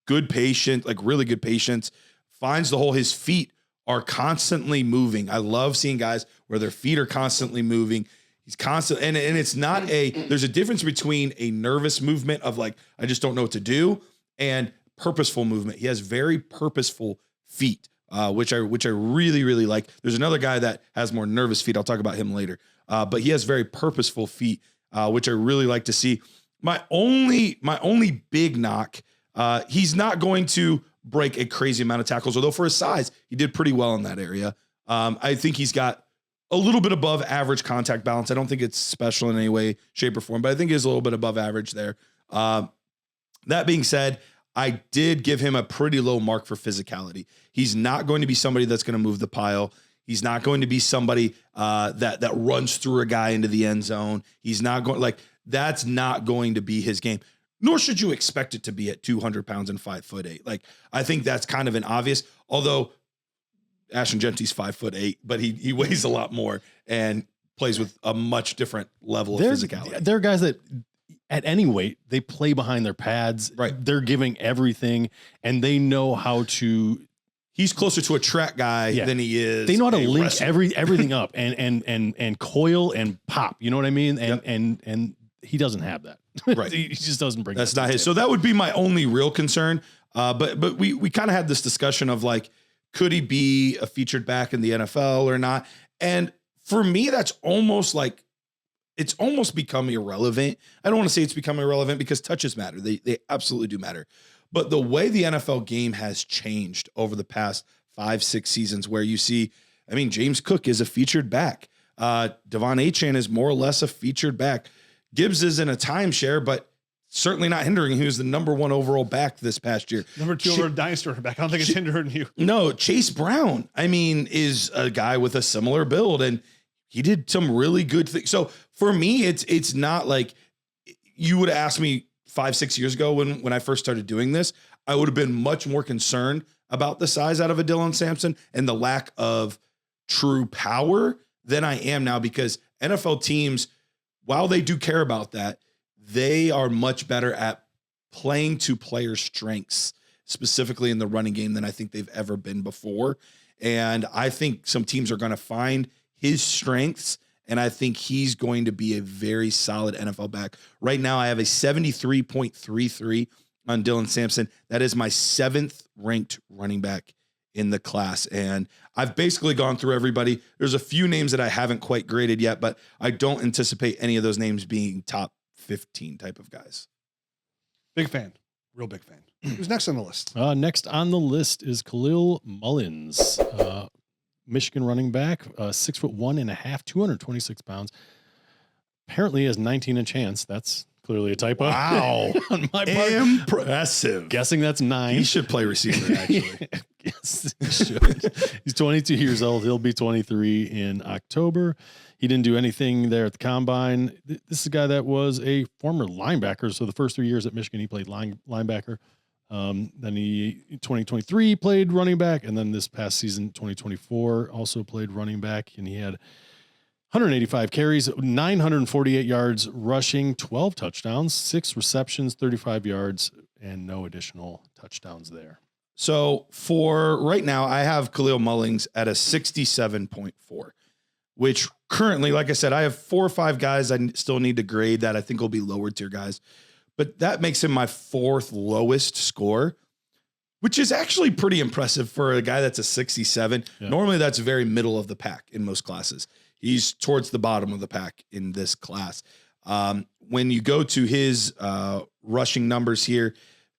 Good patience, like really good patience. Finds the hole. His feet are constantly moving. I love seeing guys where their feet are constantly moving. He's constant, and it's not there's a difference between a nervous movement of like, I just don't know what to do, and purposeful movement. He has very purposeful feet, which I really, really like. There's another guy that has more nervous feet. I'll talk about him later. But he has very purposeful feet, which I really like to see. My only big knock, he's not going to break a crazy amount of tackles, although for his size, he did pretty well in that area. I think he's got a little bit above average contact balance. I don't think it's special in any way, shape, or form, but I think he's a little bit above average there. That being said, I did give him a pretty low mark for physicality. He's not going to be somebody that's going to move the pile. He's not going to be somebody that runs through a guy into the end zone. He's not going that's not going to be his game. Nor should you expect it to be at 200 pounds and 5'8". Like, I think that's kind of an obvious, although Ashton Jeanty's 5'8", but he weighs a lot more and plays with a much different level of physicality. There are guys that at any weight, they play behind their pads. Right. They're giving everything and they know how to he's closer to a track guy than he is. They know how to link wrestler. everything up and coil and pop. You know what I mean? And he doesn't have that. Right. He just doesn't bring. That's not his. So that would be my only real concern. But we kind of had this discussion of like, could he be a featured back in the NFL or not? And for me, that's almost like, it's almost become irrelevant. I don't want to say it's become irrelevant because touches matter. They absolutely do matter. But the way the NFL game has changed over the past 5-6 seasons, where you see, I mean, James Cook is a featured back. Devon Achane is more or less a featured back. Gibbs is in a timeshare, but certainly not hindering. He was the number 1 overall back this past year. Number 2 over Dynasty back. I don't think it's hindering you. No, Chase Brown, I mean, is a guy with a similar build, and he did some really good things. So for me, it's not like you would have asked me 5-6 years ago when I first started doing this, I would have been much more concerned about the size out of a Dylan Sampson and the lack of true power than I am now, because NFL teams, while they do care about that, they are much better at playing to players' strengths, specifically in the running game, than I think they've ever been before. And I think some teams are going to find his strengths, and I think he's going to be a very solid NFL back. Right now, I have a 73.33 on Dylan Sampson. That is my 7th ranked running back in the class. And I've basically gone through everybody. There's a few names that I haven't quite graded yet, but I don't anticipate any of those names being top 15 type of guys. Big fan. Real big fan. Who's next on the list? Next on the list is Kalel Mullings, Michigan running back, 6'1.5", 226 pounds. Apparently has 19-inch hands. That's clearly a typo. Wow. On my part. Impressive. Guessing that's 9. He should play receiver, actually. Yes, he should. He's 22 years old. He'll be 23 in October. He didn't do anything there at the combine. This is a guy that was a former linebacker. So the first 3 years at Michigan, he played linebacker. Then he, 2023, played running back. And then this past season, 2024, also played running back. And he had 185 carries, 948 yards rushing, 12 touchdowns, 6 receptions, 35 yards, and no additional touchdowns there. So for right now, I have Kalel Mullings at a 67.4, which currently, like I said, I have 4 or 5 guys I still need to grade that I think will be lower tier guys. But that makes him my 4th lowest score, which is actually pretty impressive for a guy that's a 67. Yeah. Normally, that's very middle of the pack in most classes. He's towards the bottom of the pack in this class. When you go to his rushing numbers here,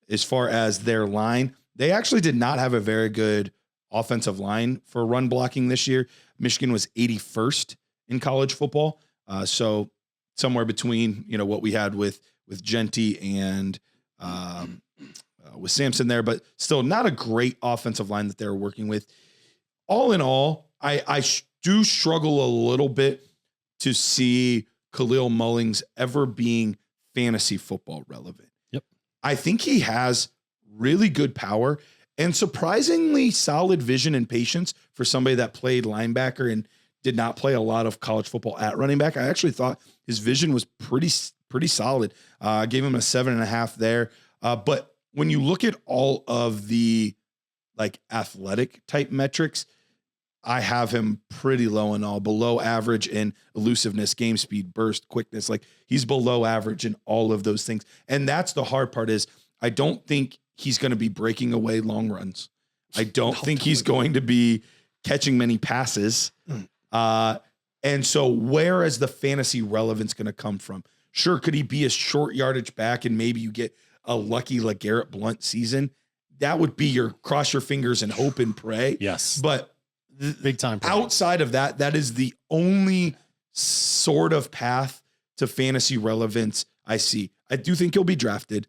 as far as their line, they actually did not have a very good offensive line for run blocking this year. Michigan was 81st in college football. So somewhere between, what we had with Jeanty and with Sampson there, but still not a great offensive line that they were working with. All in all, I do struggle a little bit to see Kalel Mullings ever being fantasy football relevant. Yep. I think he has really good power and surprisingly solid vision and patience for somebody that played linebacker and did not play a lot of college football at running back. I actually thought his vision was pretty solid. I gave him a 7.5 there. But when you look at all of the like athletic type metrics, I have him pretty low in all, below average in elusiveness, game speed, burst, quickness. Like he's below average in all of those things. And that's the hard part is I don't think he's going to be breaking away long runs. I don't think he's going to be catching many passes. And so where is the fantasy relevance going to come from? Sure, could he be a short yardage back and maybe you get a lucky LeGarrette Blount season? That would be your cross your fingers and hope and pray. Yes. But big time. Outside of that, that is the only sort of path to fantasy relevance I see. I do think he'll be drafted,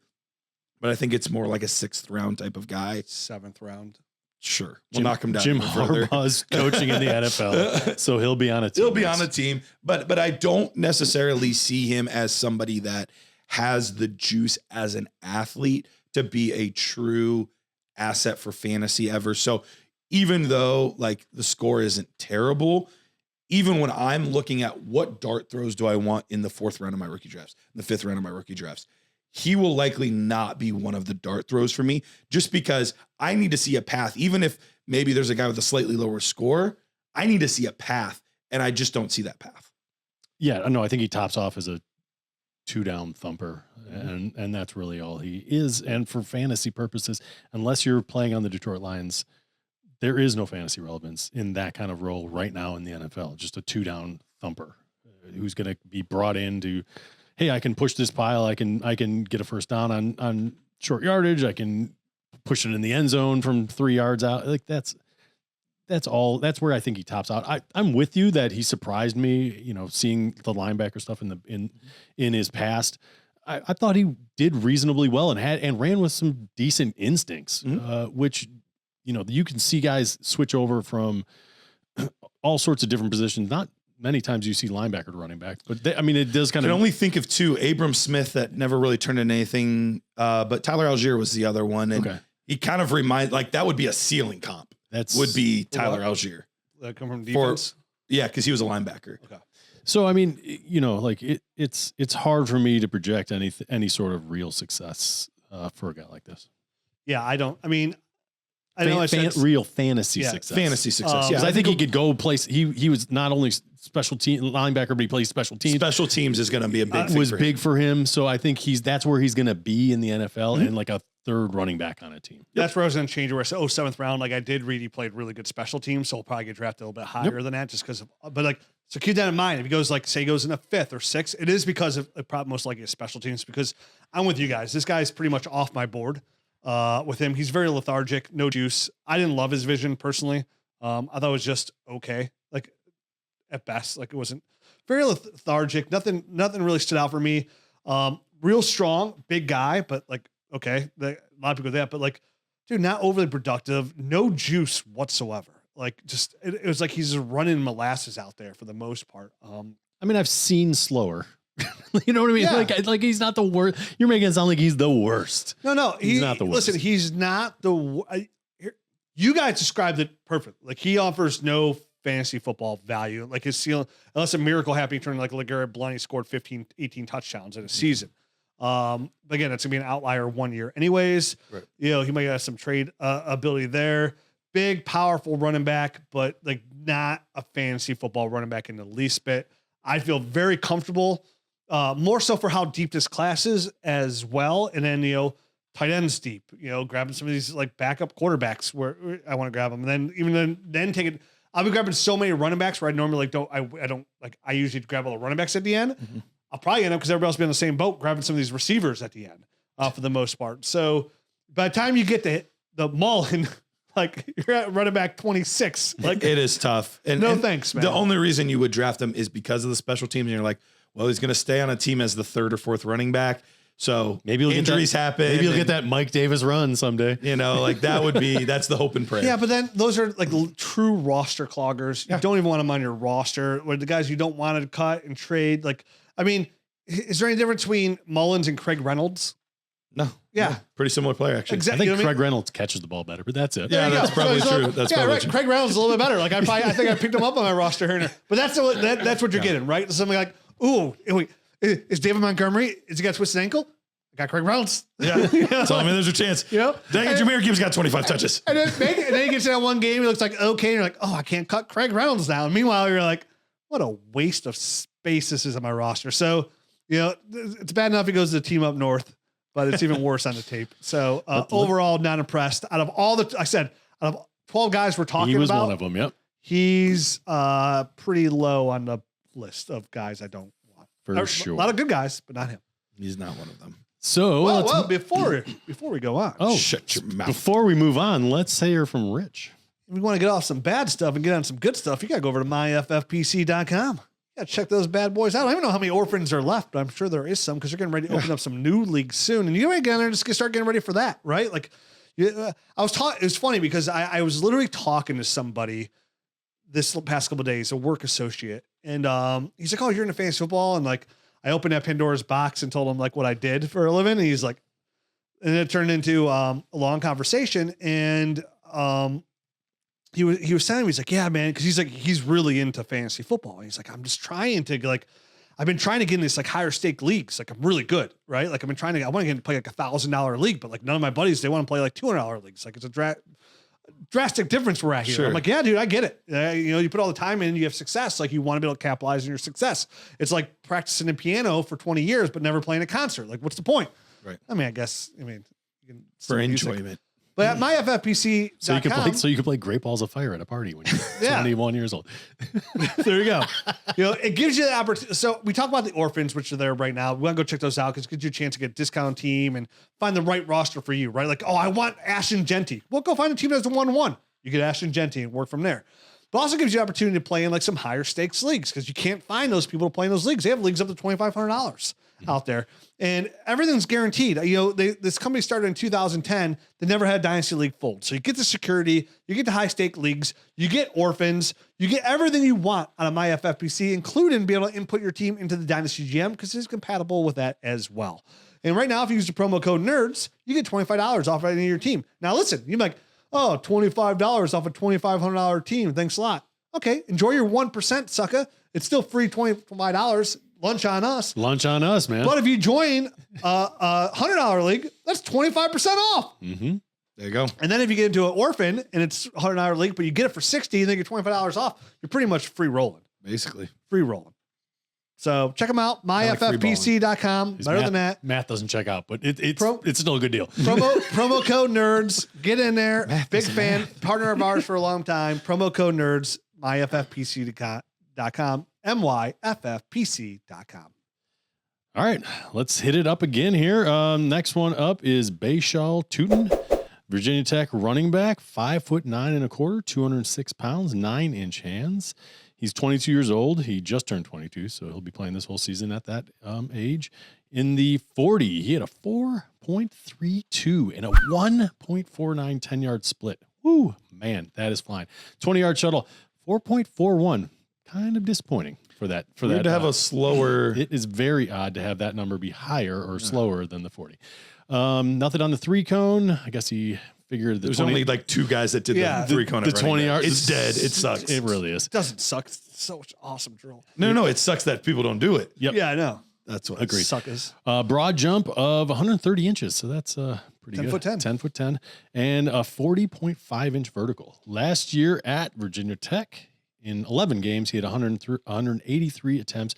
but I think it's more like a 6th round type of guy. 7th round. Sure. We'll knock him down. Jim Harbaugh's coaching in the NFL, so he'll be on a team. He'll be on a team, but I don't necessarily see him as somebody that has the juice as an athlete to be a true asset for fantasy ever. So even though like the score isn't terrible, even when I'm looking at what dart throws do I want in the 4th round of my rookie drafts, in the 5th round of my rookie drafts, he will likely not be one of the dart throws for me just because I need to see a path. Even if maybe there's a guy with a slightly lower score. I need to see a path, and I just don't see that path. Yeah, no, I think he tops off as a 2-down thumper, and that's really all he is. And for fantasy purposes, unless you're playing on the Detroit Lions, there is no fantasy relevance in that kind of role right now in the NFL. Just a 2-down thumper who's going to be brought in to, hey, I can push this pile. I can get a first down on short yardage. I can push it in the end zone from 3 yards out. Like that's all. That's where I think he tops out. I'm with you that he surprised me, seeing the linebacker stuff in his past. I thought he did reasonably well and ran with some decent instincts, which, you can see guys switch over from all sorts of different positions. Not many times you see linebacker to running back, but it does kind I of. can only think of 2. Abram Smith that never really turned into anything, but Tyler Algier was the other one, and he kind of that would be a ceiling comp. Would be Tyler Algier. That come from defense? Because he was a linebacker. Okay. So, it's hard for me to project any sort of real success for a guy like this. Yeah, I don't. I know real fantasy success. Fantasy success. I think he could go place. He was not only special team linebacker, but he plays special teams. Special teams is going to be a big. Big for him. So I think that's where he's going to be in the NFL and like a third running back on a team. That's where I was going to change it. Where I said, 7th round. Like I did read, he played really good special teams, so he'll probably get drafted a little bit higher than that, just because of. But so keep that in mind. If he goes say he goes in the 5th or 6th, it is because of probably most likely special teams. Because I'm with you guys. This guy's pretty much off my board. With him, he's very lethargic, no juice. I didn't love his vision personally. I thought it was just okay, like at best. Like it wasn't very lethargic. Nothing really stood out for me. Real strong, big guy, but like okay, a lot of people do that, but like, dude, not overly productive, no juice whatsoever. Like just it was like he's just running molasses out there for the most part. I've seen slower. You know what I mean? Yeah. Like he's not the worst. You're making it sound like he's the worst. No, he's not the worst. Listen, he's not the. You guys described it perfect. Like he offers no fantasy football value. Like his ceiling, unless a miracle happened, he turned like LeGarrette Blount, he scored 15, 18 touchdowns in a season. But again, it's gonna be an outlier 1 year, anyways. Right. He might have some trade ability there. Big, powerful running back, but like not a fantasy football running back in the least bit. I feel very comfortable. More so for how deep this class is as well. And then, tight ends deep, grabbing some of these like backup quarterbacks where I want to grab them. And then take it. I'll be grabbing so many running backs where I normally I usually grab all the running backs at the end. Mm-hmm. I'll probably end up, because everybody else will be on the same boat, grabbing some of these receivers at the end for the most part. So by the time you get to the Mullen, like you're at running back 26, like it is tough. And thanks, man. The only reason you would draft him is because of the special teams. And you're like, well, he's going to stay on a team as the 3rd or 4th running back. So maybe injuries happen. Maybe you'll get that Mike Davis run someday. That's the hope and prayer. Yeah, but then those are like true roster cloggers. You don't even want them on your roster. Or the guys you don't want to cut and trade. Like, is there any difference between Mullins and Craig Reynolds? No. Yeah. Pretty similar player, actually. Exactly. I think Craig Reynolds catches the ball better, but that's it. Yeah, that's probably true. That's probably true. Craig Reynolds is a little bit better. Like I think I picked him up on my roster here. But that's what you're getting, right? Something like, ooh, wait, is David Montgomery? Is he got twisted ankle? I got Craig Reynolds. Yeah. So there's a chance. Dang it, Jahmyr Gibbs got 25 touches. And then he gets in that one game. He looks like okay. And you're like, oh, I can't cut Craig Reynolds down. Meanwhile, you're like, what a waste of space this is on my roster. So it's bad enough he goes to the team up north, but it's even worse on the tape. So overall, not impressed. Out of 12 guys we're talking about, he was one of them. Yep. He's pretty low on the list of guys I don't want. For sure. A lot of good guys, but not him. He's not one of them. So well, before we go on, shut your mouth. Before we move on, let's hear from Rich. If we want to get off some bad stuff and get on some good stuff, you got to go over to myffpc.com. Yeah, check those bad boys out. I don't even know how many orphans are left, but I'm sure there is some because you're getting ready to open up some new leagues soon. And you got to get in there and just start getting ready for that, right? Like, it was funny because I was literally talking to somebody this past couple of days, a work associate, and he's like, "Oh, you're into fantasy football?" And like, I opened that Pandora's box and told him like what I did for a living, and he's like, and it turned into a long conversation, and he was telling me, he's like, yeah, man, because he's really into fantasy football. And he's like, I'm just trying to I've been trying to get in this like higher stake leagues. Like I'm really good, right? Like I want to get to play like $1,000 league, but like none of my buddies, they want to play like $200 leagues. Like it's a draft drastic difference we're at here. Sure. I'm like, yeah, dude, I get it. You put all the time in, you have success. Like, you want to be able to capitalize on your success. It's like practicing the piano for 20 years, but never playing a concert. Like, what's the point? Right. I mean, you can For enjoyment. But at myffpc.com, so you can play Great Balls of Fire at a party when you're 21 years old. there you go. It gives you the opportunity. So we talk about the orphans, which are there right now. We want to go check those out because it gives you a chance to get a discount team and find the right roster for you, right? Like, oh, I want Ashton Jeanty. Well, go find a team that's a 1-1. You get Ashton Jeanty and work from there. But also gives you the opportunity to play in like some higher stakes leagues because you can't find those people to play in those leagues. They have leagues up to $2,500 out there, and everything's guaranteed. This company started in 2010. They never had a Dynasty League fold. So you get the security, you get the high stake leagues, you get orphans, you get everything you want out of MyFFPC, including being able to input your team into the Dynasty GM because it's compatible with that as well. And right now, if you use the promo code NERDS, you get $25 off any of your team. Now listen, you're like, oh, $25 off a $2,500 team. Thanks a lot. Okay, enjoy your 1%, sucker. It's still free $25. Lunch on us. Lunch on us, man. But if you join a $100 league, that's 25% off. Mm-hmm. There you go. And then if you get into an orphan and it's a $100 league, but you get it for $60 and then you get $25 off, you're pretty much free rolling. Basically. Free rolling. So check them out. MyFFPC.com. Better than that. Math doesn't check out, but it's still a good deal. Promo code NERDS. Get in there. Big fan. Partner of ours for a long time. Promo code NERDS. MyFFPC.com. MyFFPC.com. All right, let's hit it up again here. Next one up is Bhayshul Tuten, Virginia Tech running back, 5'9.25", 206 pounds, 9-inch hands. He's 22 years old. He just turned 22, so he'll be playing this whole season at that age. In the 40, he had a 4.32 and a 1.49 10-yard split. Woo, man, that is flying. 20-yard shuttle, 4.41. Kind of disappointing for that. To have a slower. It is very odd to have that number be higher or slower than the 40. Nothing on the 3-cone. I guess he figured there's only like 2 guys that did the 3-cone. The 20 yards. It's dead. It sucks. It really is. It doesn't suck. It's such awesome drill. No. It sucks that people don't do it. Yep. Yeah, I know. That's what. Agreed. Suckers. Broad jump of 130 inches. So that's pretty 10 good. foot 10. 10 foot 10. And a 40.5 inch vertical. Last year at Virginia Tech, in 11 games, he had 183 attempts,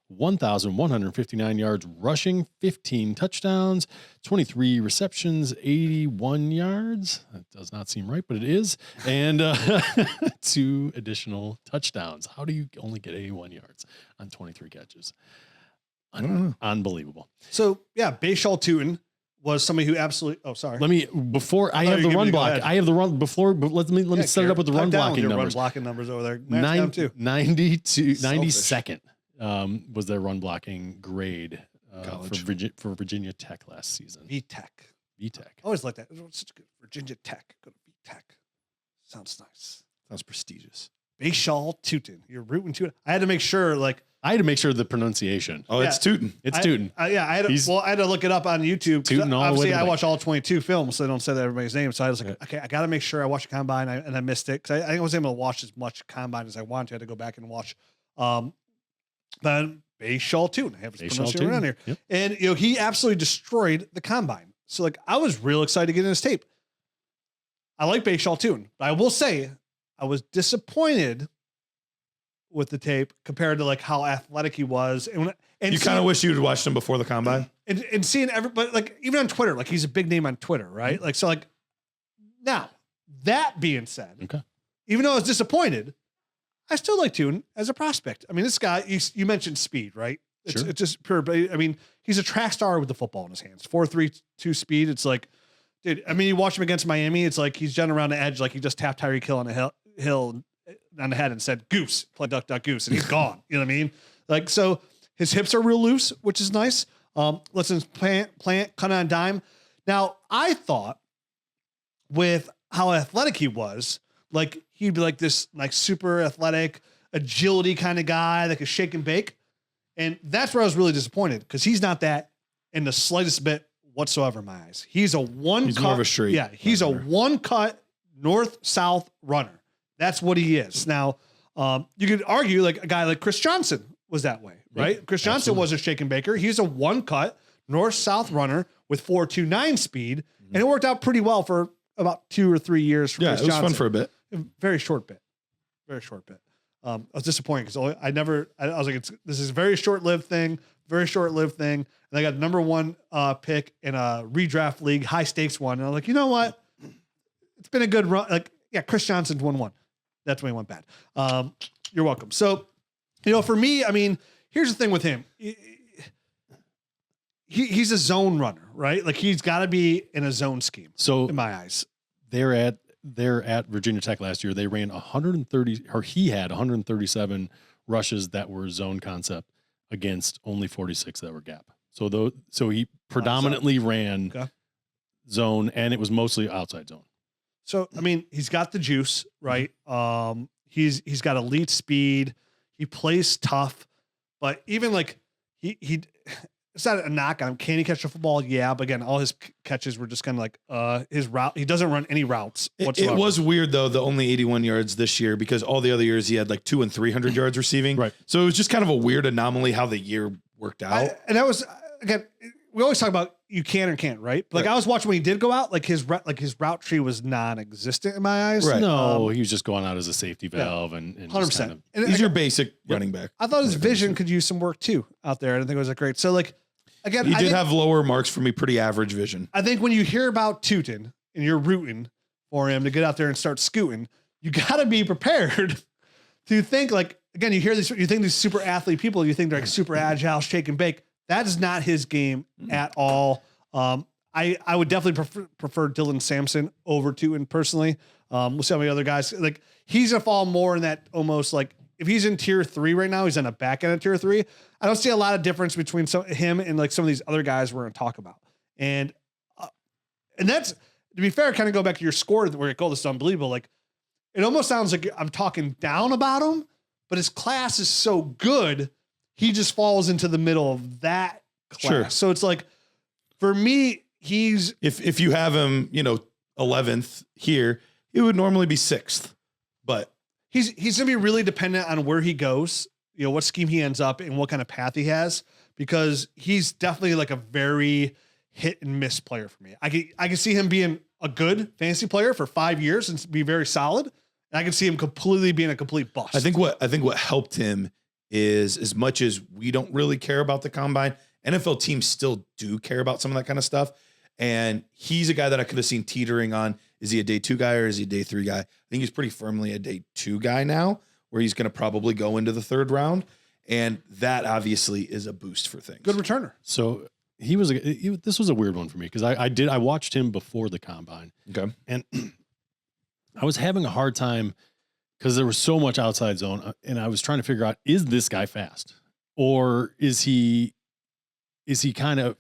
1,159 yards rushing, 15 touchdowns, 23 receptions, 81 yards. That does not seem right, but it is. And 2 additional touchdowns. How do you only get 81 yards on 23 catches? Unbelievable. So, yeah, Bhayshul Tuten was somebody who absolutely. Oh, sorry. Let me before I have the run block. I have the run before. But let me set it up with the run blocking numbers. Run blocking numbers over there. 92nd was their run blocking grade for Virginia Tech last season. VTech. VTech. I always like that. It's such a good Virginia Tech. Go to VTech. Sounds nice. Sounds prestigious. Bhayshul Tuten. You're rooting to it. I had to make sure, I had to make sure the pronunciation. Oh, it's Tuten. It's Tuten. I had to look it up on YouTube. Tuten all obviously, the way I watch all 22 films, so they don't say that everybody's name. So I was like, okay, I got to make sure I watch the combine, and I missed it because I was able to watch as much combine as I wanted to. I had to go back and watch. But Bhayshul Tuten. I have his pronunciation around here, and he absolutely destroyed the combine. So I was real excited to get in his tape. I like Bhayshul Tuten, but I will say I was disappointed with the tape compared to how athletic he was. And you kind of wish you'd watched him before the combine and seeing everybody, even on Twitter, he's a big name on Twitter, right? Now that being said, even though I was disappointed, I still like Tuten as a prospect. I mean, this guy, you mentioned speed, right? It's just pure, but I mean, he's a track star with the football in his hands, 4.32 speed. It's dude, I mean, you watch him against Miami. It's he's jumping around the edge. He just tapped Tyreek Hill on a hill on the head and said, goose, play duck, duck, goose. And he's gone. You know what I mean? So his hips are real loose, which is nice. Listen, plant, cut on dime. Now, I thought with how athletic he was, he'd be this super athletic agility kind of guy that could shake and bake. And that's where I was really disappointed because he's not that in the slightest bit whatsoever in my eyes. He's a He's more of a straight. Yeah, he's runner. A one-cut north-south runner. That's what he is. Now, you could argue a guy like Chris Johnson was that way, right? Yeah, Chris Johnson was a shake and baker. He's a one-cut north-south runner with 4.29 speed, and it worked out pretty well for about 2 or 3 years for Yeah, Chris it was Johnson. fun for a bit. Very short bit. I was disappointed because I was like, this is a very short-lived thing. And I got number 1 pick in a redraft league, high stakes one. And I'm like, you know what? It's been a good run. Like, yeah, Chris Johnson's 1-1. That's when he went bad. You're welcome. So, for me, I mean, here's the thing with him. He's a zone runner, right? Like he's got to be in a zone scheme. So in my eyes, they're at Virginia Tech last year. They ran 130, or he had 137 rushes that were zone concept against only 46 that were gap. So he predominantly ran zone, and it was mostly outside zone. So I mean, he's got the juice, right? He's got elite speed. He plays tough, but even like he. It's not a knock on him. Can he catch the football? Yeah. But again, all his catches were just kind of like his route. He doesn't run any routes whatsoever. It was weird though, the only 81 yards this year, because all the other years he had like 200 and 300 yards receiving. Right. So it was just kind of a weird anomaly how the year worked out. And that was, again, we always talk about you can or can't, right? But like I was watching when he did go out, like his route tree was non-existent in my eyes. Right. No, he was just going out as a safety valve and 100%. Kind of, And He's your basic running back. I thought his vision could use some work too out there. I didn't think it was that great. So like, again, He did have lower marks for me, pretty average vision. I think when you hear about Tuten and you're rooting for him to get out there and start scooting, you got to be prepared to think like, again, you think these super athlete people, you think they're like super agile, shake and bake. That is not his game at all. I would definitely prefer Dylan Sampson over Tuten personally. We'll see how many other guys, like he's gonna fall more in that almost like, if he's in tier 3 right now, he's on the back end of tier 3. I don't see a lot of difference between him and like some of these other guys we're going to talk about. And that's, to be fair, kind of go back to your score where you go, this is unbelievable. Like it almost sounds like I'm talking down about him, but his class is so good. He just falls into the middle of that class. Sure. So it's like, for me, he's, if you have him, 11th here, it would normally be 6th, but he's going to be really dependent on where he goes, what scheme he ends up and what kind of path he has, because he's definitely like a very hit and miss player for me. I can see him being a good fantasy player for 5 years and be very solid. And I can see him completely being a complete bust. I think what helped him is, as much as we don't really care about the combine, NFL teams still do care about some of that kind of stuff. And he's a guy that I could have seen teetering on. Is he a day 2 guy or is he a day 3 guy? I think he's pretty firmly a day 2 guy now, where he's going to probably go into the 3rd round. And that obviously is a boost for things. Good returner. So this was a weird one for me because I watched him before the combine. Okay. And I was having a hard time because there was so much outside zone, and I was trying to figure out, is this guy fast, or is he kind of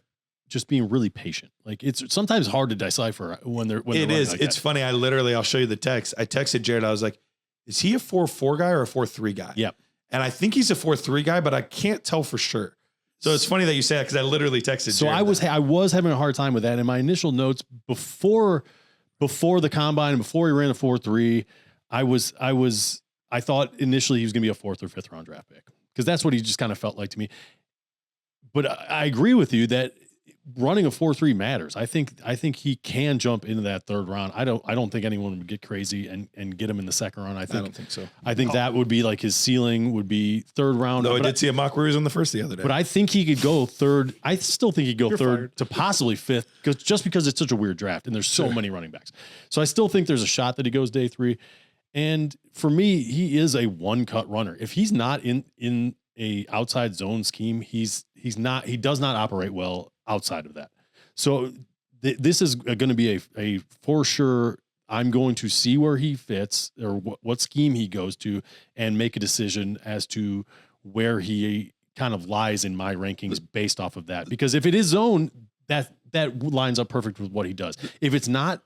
just being really patient? Like it's sometimes hard to decipher when they're It is. like It's that. funny. I'll show you the text. I texted Jared. I was like, is he a 4-4 guy or a 4-3 guy? Yeah. And I think he's a 4-3 guy, but I can't tell for sure. So it's funny that you say that, because I literally texted So Jared I was having a hard time with that. In my initial notes before the combine, before he ran the 4.3, I thought initially he was going to be a 4th or 5th round draft pick, because that's what he just kind of felt like to me. But I agree with you that running a 4.3 matters. I think he can jump into that 3rd round. I don't think anyone would get crazy and get him in the 2nd round. I don't think so. I think that would be like his ceiling would be 3rd round. No, I did see a mock ruse on the first the other day. But I think he could go 3rd. I still think he'd go 3rd fired. to possibly 5th, because it's such a weird draft and there's so many running backs. So I still think there's a shot that he goes day 3. And for me, he is a one-cut runner. If he's not in a outside zone scheme, he does not operate well outside of that. So this is going to be a for sure. I'm going to see where he fits or what scheme he goes to and make a decision as to where he kind of lies in my rankings based off of that. Because if it is zone, that lines up perfect with what he does. If it's not,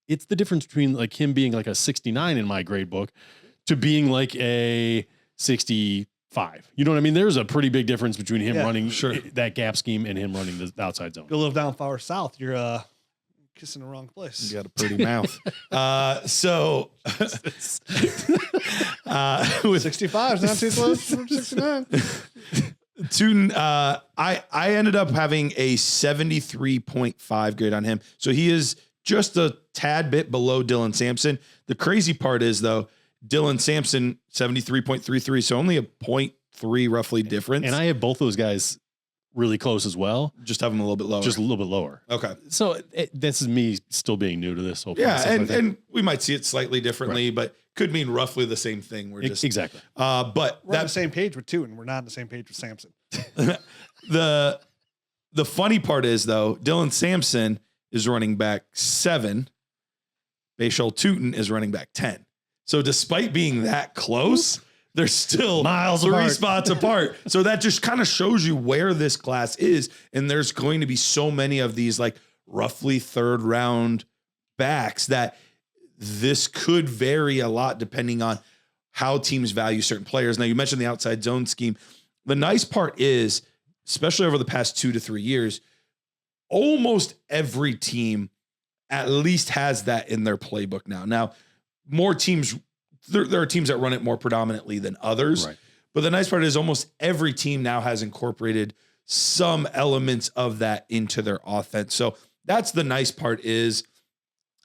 it's the difference between like him being like a 69 in my grade book to being like a 65. You know what I mean? There's a pretty big difference between him running that gap scheme and him running the outside zone. Go live down far south. You're kissing the wrong place. You got a pretty mouth. So with 65 is not too close from 69. I ended up having a 73.5 grade on him. So he is just a tad bit below Dylan Sampson. The crazy part is, though, Dylan Sampson, 73.33, so only a 0.3 roughly difference. And I have both those guys really close as well. Just have them a little bit lower. Just a little bit lower. Okay. So this is me still being new to this whole Yeah, process. and we might see it slightly differently, but could mean roughly the same thing. We're just exactly. But We're on the same page with Tuten. We're not on the same page with Sampson. the funny part is, though, Dylan Sampson is running back 7. Bhayshul Tuten is running back 10. So despite being that close, they're still miles 3 apart. spots apart. So that just kind of shows you where this class is. And there's going to be so many of these like roughly 3rd round backs that this could vary a lot depending on how teams value certain players. Now, you mentioned the outside zone scheme. The nice part is, especially over the past 2 to 3 years, almost every team at least has that in their playbook now. Now, more teams, there are teams that run it more predominantly than others. Right. But the nice part is almost every team now has incorporated some elements of that into their offense. So that's the nice part is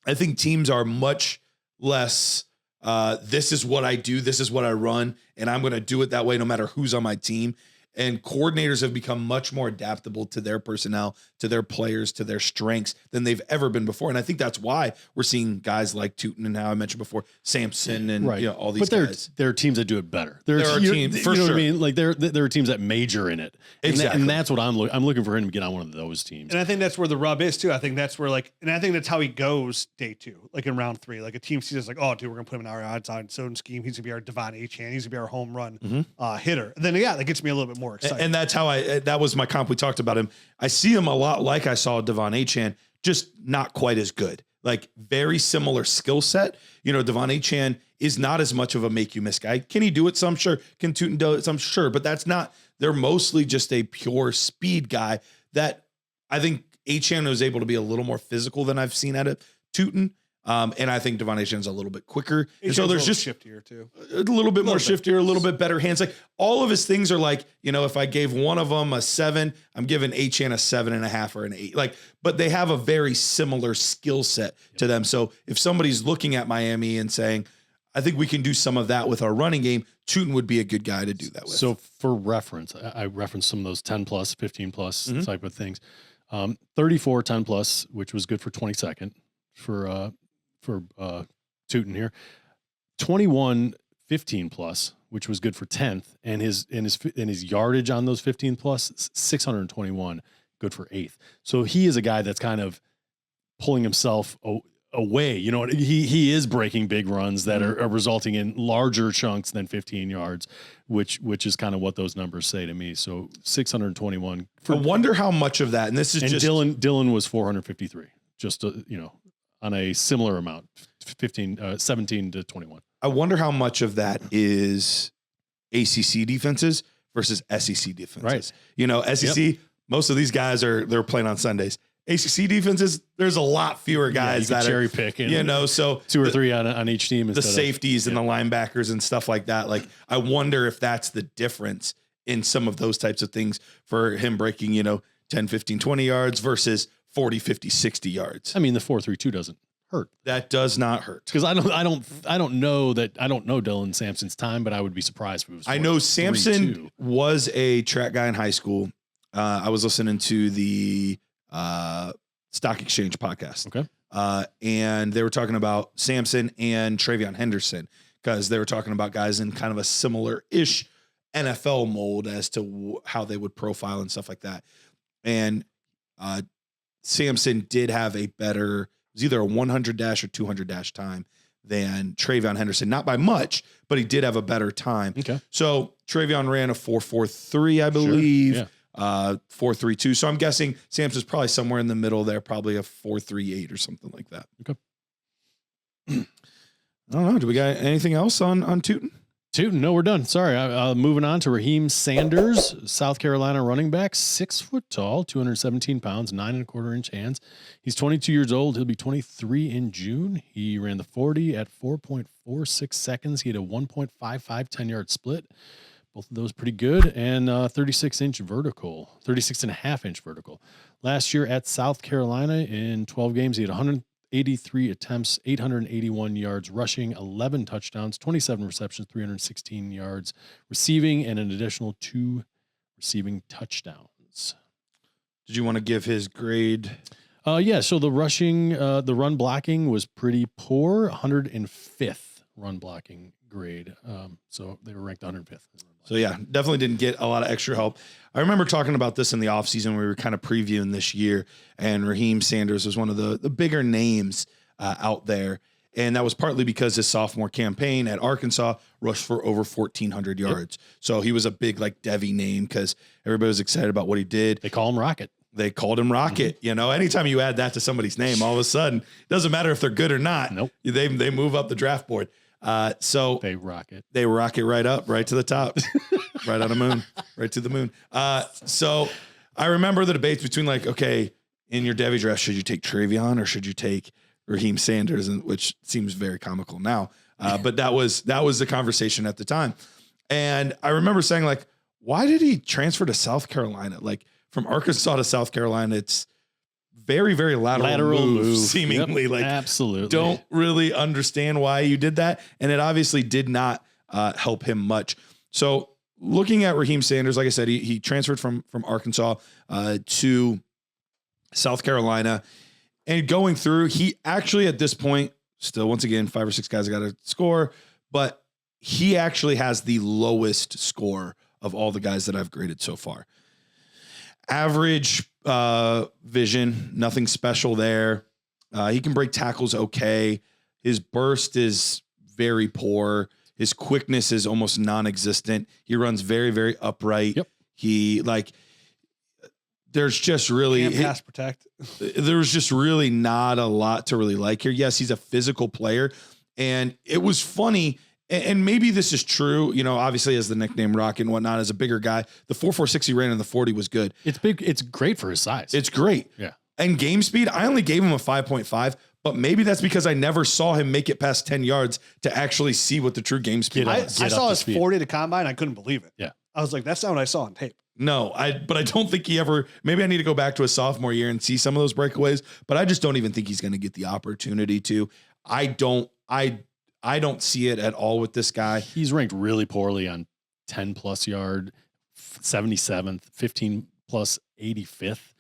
I think teams are much less, this is what I do, this is what I run, and I'm going to do it that way no matter who's on my team. And coordinators have become much more adaptable to their personnel, to their players, to their strengths than they've ever been before. And I think that's why we're seeing guys like Tuten and how I mentioned before, Sampson and all these guys. There are teams that do it better. There are teams, for you know sure. what I mean? Like there are teams that major in it. Exactly. And that's what I'm looking for him to get on one of those teams. And I think that's where the rub is too. I think that's where and I think that's how he goes day 2, like in round 3. Like a team sees us like, oh, dude, we're gonna put him in our outside zone scheme. He's gonna be our Devon Achane. He's gonna be our home run hitter. And then that gets me a little bit more excited. And that's how that was my comp. We talked about him. I see him a lot like I saw Devon Achane, just not quite as good. Like very similar skill set. Devon Achane is not as much of a make you miss guy. Can he do it? Some sure. Can Tuten do it? Some sure. But that's not. They're mostly just a pure speed guy that I think Achane was able to be a little more physical than I've seen at it. Tuten. And I think Devon Achane's a little bit quicker. And so there's just shiftier too. A little bit more shiftier, a little bit better hands. Like all of his things are like, if I gave one of them a 7, I'm giving Achane a 7.5 or an 8. Like, but they have a very similar skill set to them. So if somebody's looking at Miami and saying, I think we can do some of that with our running game, Tuten would be a good guy to do that with. So for reference, I referenced some of those 10 plus, 15 plus type of things. 34 10 plus, which was good for 22nd for Tuten here. 21 15 plus, which was good for 10th, and his yardage on those 15 plus 621, good for 8th. So he is a guy that's kind of pulling himself away. He is breaking big runs that are resulting in larger chunks than 15 yards, which is kind of what those numbers say to me. So 621. I wonder how much of that, and this is just Dylan was 453, just on a similar amount, 17 to 21. I wonder how much of that is ACC defenses versus SEC defenses. Right. SEC, most of these guys they're playing on Sundays. ACC defenses, there's a lot fewer guys that cherry pick, so 2 or 3 on each team. The safeties and the linebackers and stuff like that. Like, I wonder if that's the difference in some of those types of things for him breaking, 10, 15, 20 yards versus 40, 50, 60 yards. I mean, the 4.32 doesn't hurt. That does not hurt. Because I don't know Dylan Sampson's time, but I would be surprised if it was. I know Sampson was a track guy in high school. I was listening to the Stock Exchange podcast. Okay. And they were talking about Sampson and Travion Henderson, because they were talking about guys in kind of a similar-ish NFL mold as to how they would profile and stuff like that. And Sampson did have a better, it was either a 100 dash or 200 dash time than Travion Henderson. Not by much, but he did have a better time. Okay. So Travion ran a 4.43, I believe. Sure. Yeah. 4.32. So I'm guessing Sampson's probably somewhere in the middle there, probably a 4.38 or something like that. Okay. I don't know. Do we got anything else on Tuten? Tuten, no, we're done. Sorry. Moving on to Raheem Sanders, South Carolina running back, 6 foot tall, 217 pounds, 9.25 inch hands. He's 22 years old. He'll be 23 in June. He ran the 40 at 4.46 seconds. He had a 1.55 10-yard split. Both of those pretty good, and 36.5 inch vertical. Last year at South Carolina in 12 games, he had 83 attempts, 881 yards rushing, 11 touchdowns, 27 receptions, 316 yards receiving, and an additional 2 receiving touchdowns. Did you want to give his grade? Yeah. So the run blocking was pretty poor, 105th run blocking grade. So they were ranked 105th. So yeah, definitely didn't get a lot of extra help. I remember talking about this in the offseason. We were kind of previewing this year, and Raheem Sanders was one of the bigger names out there. And that was partly because his sophomore campaign at Arkansas rushed for over 1,400 yards. Yep. So he was a big like Devy name because everybody was excited about what he did. They call him Rocket. They called him Rocket. Mm-hmm. You know, anytime you add that to somebody's name, all of a sudden, it doesn't matter if they're good or not. Nope. They move up the draft board. So they rocket right up, right to the top, right on the moon, right to the moon. So I remember the debates between like, okay, in your Devy draft, should you take Travion or should you take Raheem Sanders? And which seems very comical now. But that was the conversation at the time. And I remember saying like, why did he transfer to South Carolina? Like from Arkansas to South Carolina, it's very, very lateral move, seemingly. Yep, like absolutely. Don't really understand why you did that. And it obviously did not help him much. So looking at Raheem Sanders, like I said, he transferred from Arkansas to South Carolina, and going through, he actually at this point, still, once again, 5 or 6 guys got to score, but he actually has the lowest score of all the guys that I've graded so far. Average vision, nothing special there. He can break tackles okay. His burst is very poor. His quickness is almost non-existent. He runs very, very upright. Yep. There's just really can't pass protect. There's just really not a lot to really like here. Yes, he's a physical player, and it was funny. And maybe this is true, you know, obviously as the nickname Rocket and whatnot, as a bigger guy, the 4.46 he ran in the 40 was good. It's big. It's great for his size. It's great. Yeah. And game speed, I only gave him a 5.5, but maybe that's because I never saw him make it past 10 yards to actually see what the true game speed was. I saw his 40 to combine. I couldn't believe it. Yeah. I was like, that's not what I saw on tape. No, but I don't think he ever, maybe I need to go back to his sophomore year and see some of those breakaways, but I just don't even think he's going to get the opportunity to. I don't see it at all with this guy. He's ranked really poorly on 10 plus yard, 77th, 15 plus 85th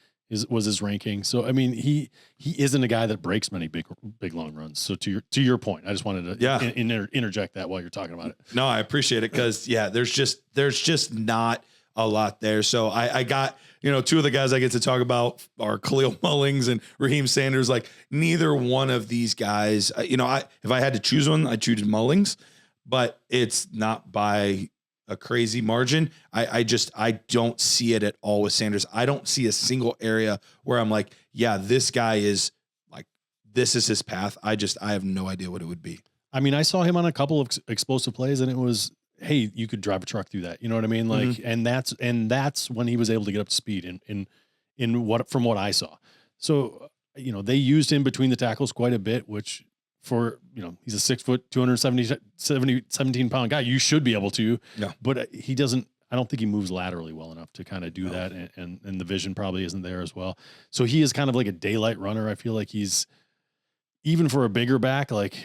was his ranking. So, I mean, he isn't a guy that breaks many big long runs. So to your point, I just wanted to interject that while you're talking about it. No, I appreciate it. Cause there's just not a lot there. So I got, two of the guys I get to talk about are Kalel Mullings and Raheem Sanders. Like neither one of these guys, if I had to choose one, I'd choose Mullings, but it's not by a crazy margin. I don't see it at all with Sanders. I don't see a single area where I'm like, yeah, this guy is like, this is his path. I have no idea what it would be. I mean, I saw him on a couple of explosive plays and it was, hey, you could drive a truck through that. You know what I mean? Like, mm-hmm. and that's when he was able to get up to speed in from what I saw. So, they used him between the tackles quite a bit, which for, he's a 6 foot, 17 pound guy. You should be able to, but he doesn't, I don't think he moves laterally well enough to kind of do that. And the vision probably isn't there as well. So he is kind of like a daylight runner. I feel like he's, even for a bigger back, like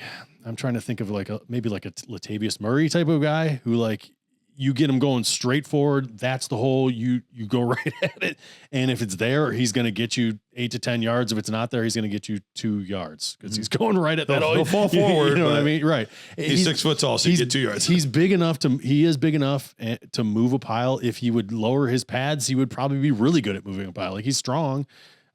I'm trying to think of maybe like a Latavius Murray type of guy who like you get him going straight forward. That's the hole. You go right at it. And if it's there, he's going to get you 8 to 10 yards. If it's not there, he's going to get you 2 yards because he's going right at that. He'll fall forward. You know what I mean? Right. He's 6 foot tall, so you get 2 yards. He is big enough to move a pile. If he would lower his pads, he would probably be really good at moving a pile. Like he's strong.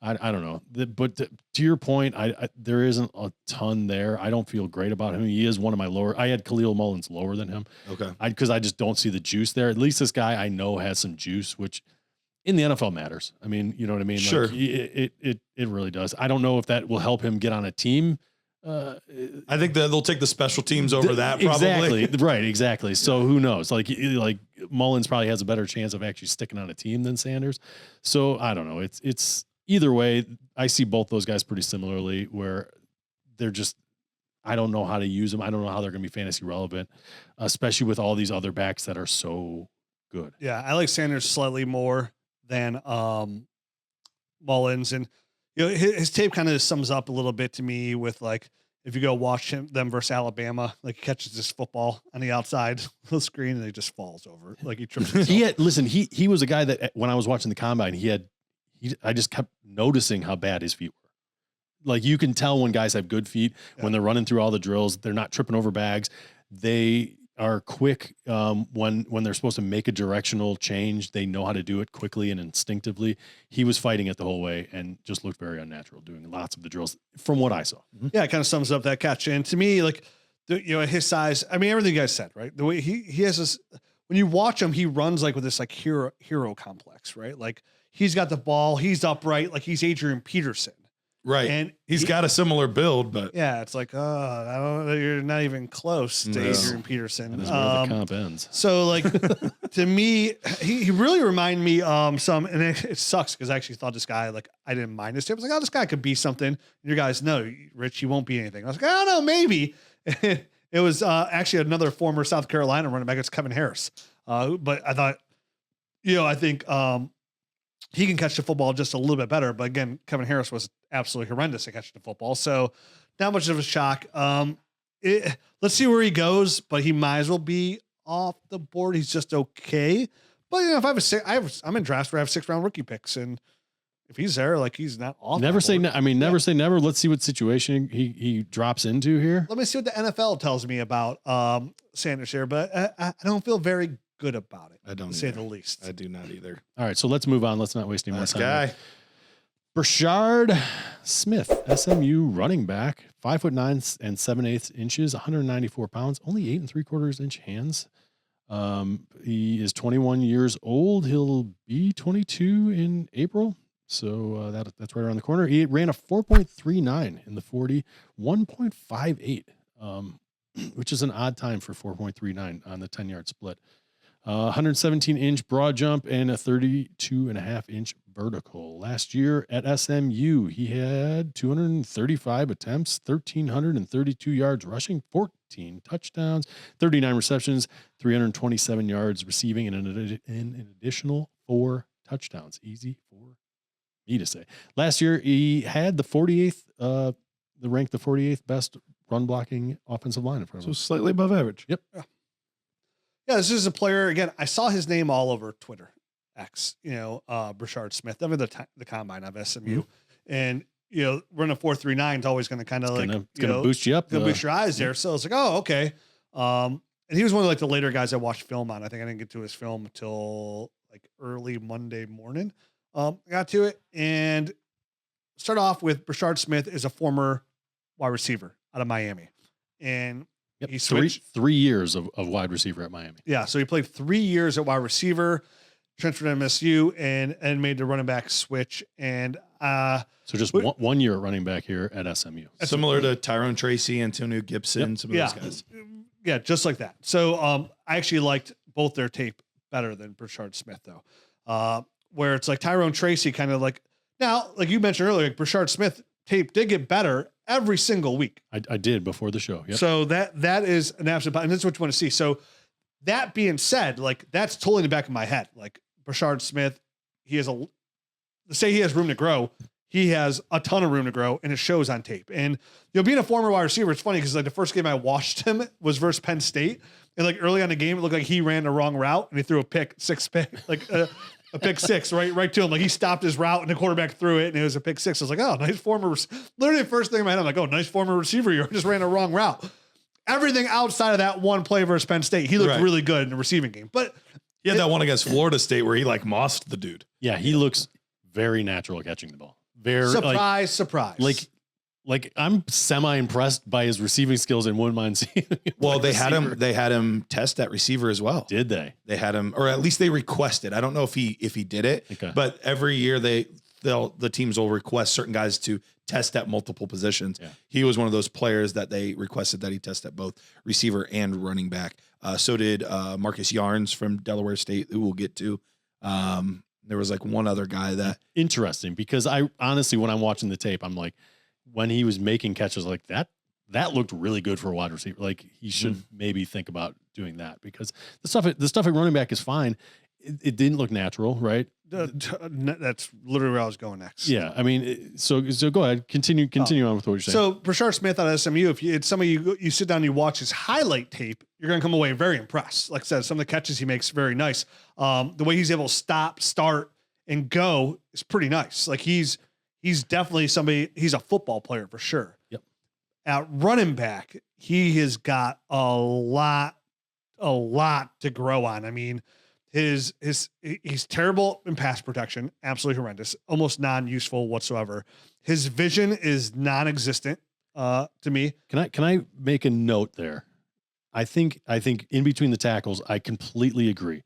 I don't know, but to your point, there isn't a ton there. I don't feel great about him. He is one of my lower. I had Kalel Mullins lower than him. Okay, because I just don't see the juice there. At least this guy I know has some juice, which in the NFL matters. I mean, you know what I mean? Sure, like, it really does. I don't know if that will help him get on a team. I think that they'll take the special teams over that. Probably. Exactly. Right. Exactly. So who knows? Like Mullins probably has a better chance of actually sticking on a team than Sanders. So I don't know. It's. Either way, I see both those guys pretty similarly where they're just, I don't know how to use them. I don't know how they're going to be fantasy relevant, especially with all these other backs that are so good. Yeah. I like Sanders slightly more than Mullins. And, his tape kind of sums up a little bit to me with like, if you go watch them versus Alabama, like he catches this football on the outside of the screen and he just falls over. Like he trips himself. He was a guy that when I was watching the combine, I just kept noticing how bad his feet were. Like you can tell when guys have good feet, when they're running through all the drills, they're not tripping over bags. They are quick when they're supposed to make a directional change. They know how to do it quickly and instinctively. He was fighting it the whole way and just looked very unnatural, doing lots of the drills from what I saw. Yeah, it kind of sums up that catch. And to me, like, at his size, I mean, everything you guys said, right? The way he has this, when you watch him, he runs like with this like hero complex, right? Like he's got the ball, he's upright, like he's Adrian Peterson. Right. And he's got a similar build, but yeah, it's like, I don't know, you're not even close to Adrian Peterson. That is where the comp ends. So like to me, he really reminded me some, and it sucks because I actually thought this guy, like I didn't mind this tip. I was like, oh, this guy could be something. And your guys, no, Rich, he won't be anything. I was like, I don't know, maybe. It was actually another former South Carolina running back. It's Kevin Harris. But I thought, I think he can catch the football just a little bit better. But again, Kevin Harris was absolutely horrendous at catching the football. So not much of a shock. Let's see where he goes, but he might as well be off the board. He's just okay. But if I have I'm in drafts where I have 6th-round rookie picks, and if he's there, like he's not off. Never say never say never. Let's see what situation he drops into here. Let me see what the NFL tells me about Sanders here, but I don't feel very good about it. I don't to say the least. I do not either. All right, so let's move on. Let's not waste any more time. Guy. Brashard Smith, SMU running back, 5'9" and 7/8 inches, 194 pounds, only 8 3/4 inch hands. He is 21 years old. He'll be 22 in April. So that's right around the corner. He ran a 4.39 in the 40, 1.58, which is an odd time for 4.39 on the 10-yard split. 117-inch broad jump and a 32.5-inch vertical. Last year at SMU, he had 235 attempts, 1,332 yards rushing, 14 touchdowns, 39 receptions, 327 yards receiving, and an additional 4 touchdowns. Easy for me to say. Last year, he had the 48th, ranked the 48th best run blocking offensive line in front of him. So slightly above average. Yep. Yeah, this is a player, again, I saw his name all over Twitter, X, Brashard Smith, I mean, the combine of SMU. Mm-hmm. And, running a 4.39 is always going to kind of like, it's going to boost you up. Going to boost your eyes there. So it's like, oh, okay. And he was one of like the later guys I watched film on. I think I didn't get to his film until like early Monday morning. Got to it and start off with Brashard Smith is a former wide receiver out of Miami. And he switched 3 years of wide receiver at Miami. Yeah. So he played 3 years at wide receiver, transferred to MSU and made the running back switch. And, so just 1 year at running back here at SMU. Similar to Tyrone Tracy, Antonio Gibson, some of those guys. Yeah. Just like that. So, I actually liked both their tape better than Brashard Smith though. Where it's like Tyrone Tracy kind of like now, like you mentioned earlier, like Brashard Smith tape did get better every single week. I did before the show. Yep. So that is an absolute, and that's what you want to see. So that being said, like that's totally in the back of my head. Like Brashard Smith, he has he has room to grow. He has a ton of room to grow, and it shows on tape. And being a former wide receiver, it's funny because like the first game I watched him was versus Penn State, and like early on the game, it looked like he ran the wrong route and he threw a pick six, a pick six right to him. Like he stopped his route and the quarterback threw it and it was a pick six. I was like, oh, nice former, literally the first thing in my head, I'm like, oh, nice former receiver. You just ran a wrong route. Everything outside of that one play versus Penn State, he looked really good in the receiving game. But he had that one against Florida State where he like mossed the dude. Yeah. He looks very natural at catching the ball. Very surprise. Like I'm semi-impressed by his receiving skills and wouldn't mind seeing him. Well, they had him test that receiver as well. Did they? They had him, or at least they requested. I don't know if he did it, but every year the teams will request certain guys to test at multiple positions. Yeah. He was one of those players that they requested that he test at both receiver and running back. So did Marcus Yarns from Delaware State, who we'll get to. There was like one other guy that interesting because I honestly, when I'm watching the tape, I'm like, when he was making catches like that looked really good for a wide receiver. Like he should maybe think about doing that because the stuff at running back is fine. it didn't look natural, right? That's literally where I was going next. Yeah, I mean, so go ahead, continue on with what you're saying. So Brashard Smith out of SMU, if it's some of you sit down and you watch his highlight tape, you're going to come away very impressed. Like I said, some of the catches he makes very nice. The way he's able to stop, start, and go is pretty nice. Like he's definitely somebody. He's a football player for sure. Yep. At running back, he has got a lot to grow on. I mean, he's terrible in pass protection, absolutely horrendous, almost non-useful whatsoever. His vision is non-existent to me. Can I make a note there? I think in between the tackles, I completely agree.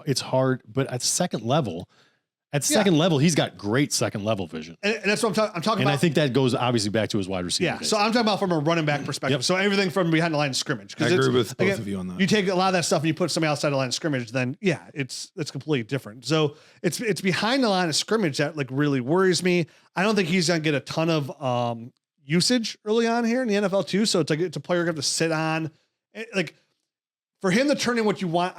It's hard, but at second level, he's got great second level vision. And that's what I'm talking about. And I think that goes obviously back to his wide receiver. Yeah. days. So I'm talking about from a running back perspective. Yep. So everything from behind the line of scrimmage. I agree with both of you on that. You take a lot of that stuff and you put somebody outside the line of scrimmage, then yeah, it's completely different. So it's behind the line of scrimmage that like really worries me. I don't think he's going to get a ton of usage early on here in the NFL too. So it's like, it's a player you're going to have to sit on. Like for him to turn in what you want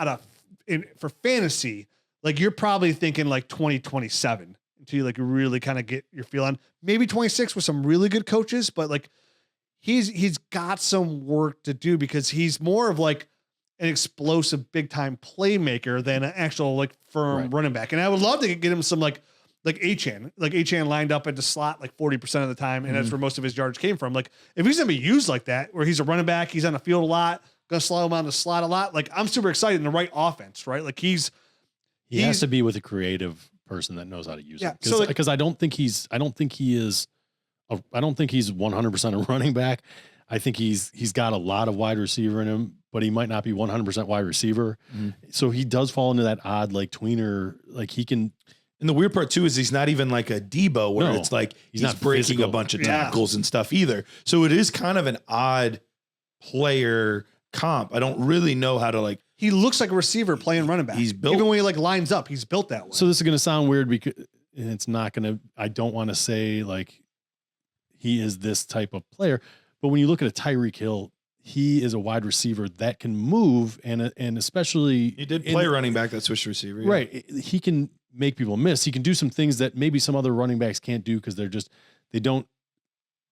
for fantasy, like you're probably thinking like 2027 until you like really kind of get your feel on. Maybe 26 with some really good coaches, but like he's got some work to do because he's more of like an explosive big time playmaker than an actual like firm running back. And I would love to get him some like Achane lined up at the slot like 40% of the time. And that's where most of his yards came from. Like if he's going to be used like that, where he's a running back, he's on the field a lot, going to slow him on the slot a lot. Like I'm super excited in the right offense, right? Like he has to be with a creative person that knows how to use it. So because I don't think he's 100% a running back. I think he's got a lot of wide receiver in him, but he might not be 100% wide receiver. So he does fall into that odd, like tweener, like he can. And the weird part too, is he's not even like a Debo where it's like, he's not breaking physical. A bunch of tackles and stuff either. So it is kind of an odd player comp. I don't really know how to like, he looks like a receiver playing running back. He's built, even when he like lines up, he's built that way. So this is going to sound weird because it's not going to, I don't want to say like he is this type of player, but when you look at a Tyreek Hill, he is a wide receiver that can move and especially he did play running back, that switch receiver. Yeah. Right. He can make people miss. He can do some things that maybe some other running backs can't do because they don't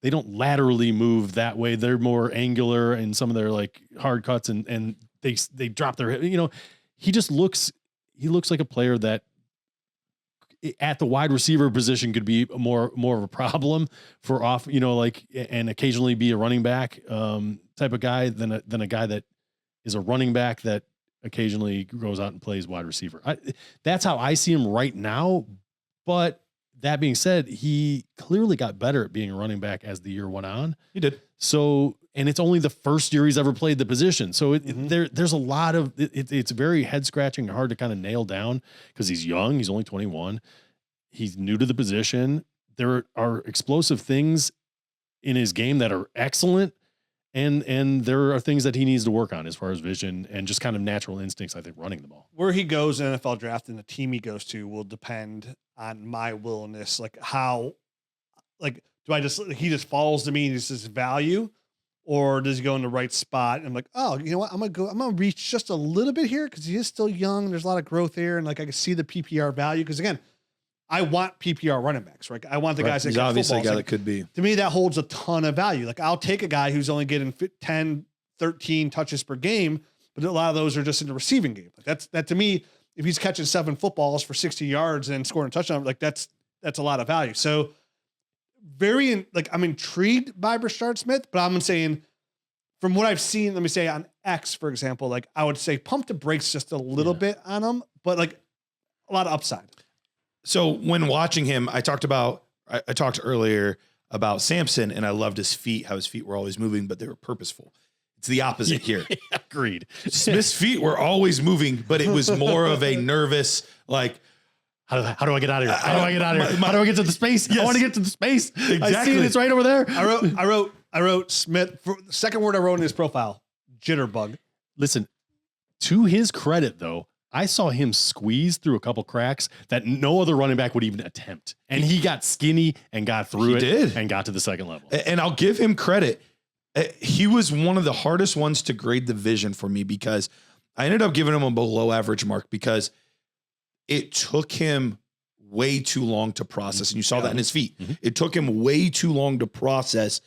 laterally move that way. They're more angular and some of their like hard cuts and they drop their head. You know, he looks like a player that at the wide receiver position could be more of a problem for off, you know, like, and occasionally be a running back type of guy than a guy that is a running back that occasionally goes out and plays wide receiver. That's how I see him right now. But that being said, he clearly got better at being a running back as the year went on. He did. So, and it's only the first year he's ever played the position. So there's a lot of, it's very head scratching and hard to kind of nail down because he's young. He's only 21. He's new to the position. There are explosive things in his game that are excellent. And there are things that he needs to work on as far as vision and just kind of natural instincts, I think, running the ball. Where he goes in NFL draft and the team he goes to will depend on my willingness. Like how, like, he just falls to me and it's his value, or does he go in the right spot? And I'm like, oh, you know what? I'm going to reach just a little bit here because he is still young. There's a lot of growth there. And like, I can see the PPR value. Cause again, I want PPR running backs, right? I want the guys that he's can obviously football. a guy that could be. To me, that holds a ton of value. Like I'll take a guy who's only getting 10, 13 touches per game, but a lot of those are just in the receiving game. Like that to me, if he's catching 7 footballs for 60 yards and scoring a touchdown, like that's a lot of value. So I'm intrigued by Brashard Smith, but I'm saying from what I've seen, let me say on X, for example, like I would say pump the brakes just a little bit on him, but like a lot of upside. So when watching him, I talked earlier about Sampson and I loved his feet, how his feet were always moving, but they were purposeful. It's the opposite here. Agreed. Smith's feet were always moving, but it was more of a nervous, like, how do I get out of here? How do I get out of here? How do I get to the space? Yes. I want to get to the space. Exactly. I see it. It's right over there. I wrote Smith. The second word I wrote in his profile, jitterbug. Listen, to his credit though, I saw him squeeze through a couple cracks that no other running back would even attempt. And he got skinny and got through and got to the second level. And I'll give him credit. He was one of the hardest ones to grade the vision for me because I ended up giving him a below average mark because it took him way too long to process. And you saw that in his feet. Mm-hmm. It took him way too long to process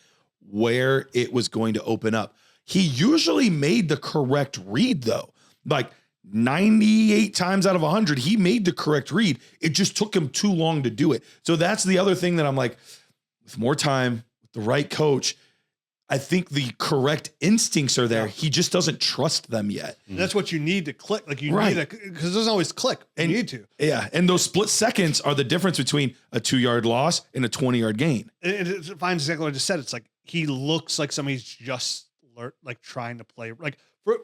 where it was going to open up. He usually made the correct read, though. Like 98 times out of 100, he made the correct read. It just took him too long to do it. So that's the other thing that I'm like, with more time, with the right coach, I think the correct instincts are there. He just doesn't trust them yet. And that's what you need to click. Like you Right. need to, because it doesn't always click. You need to. Yeah. And those split seconds are the difference between a 2-yard loss and a 20-yard gain. And it finds exactly what I just said. It's like he looks like somebody's just like trying to play. Like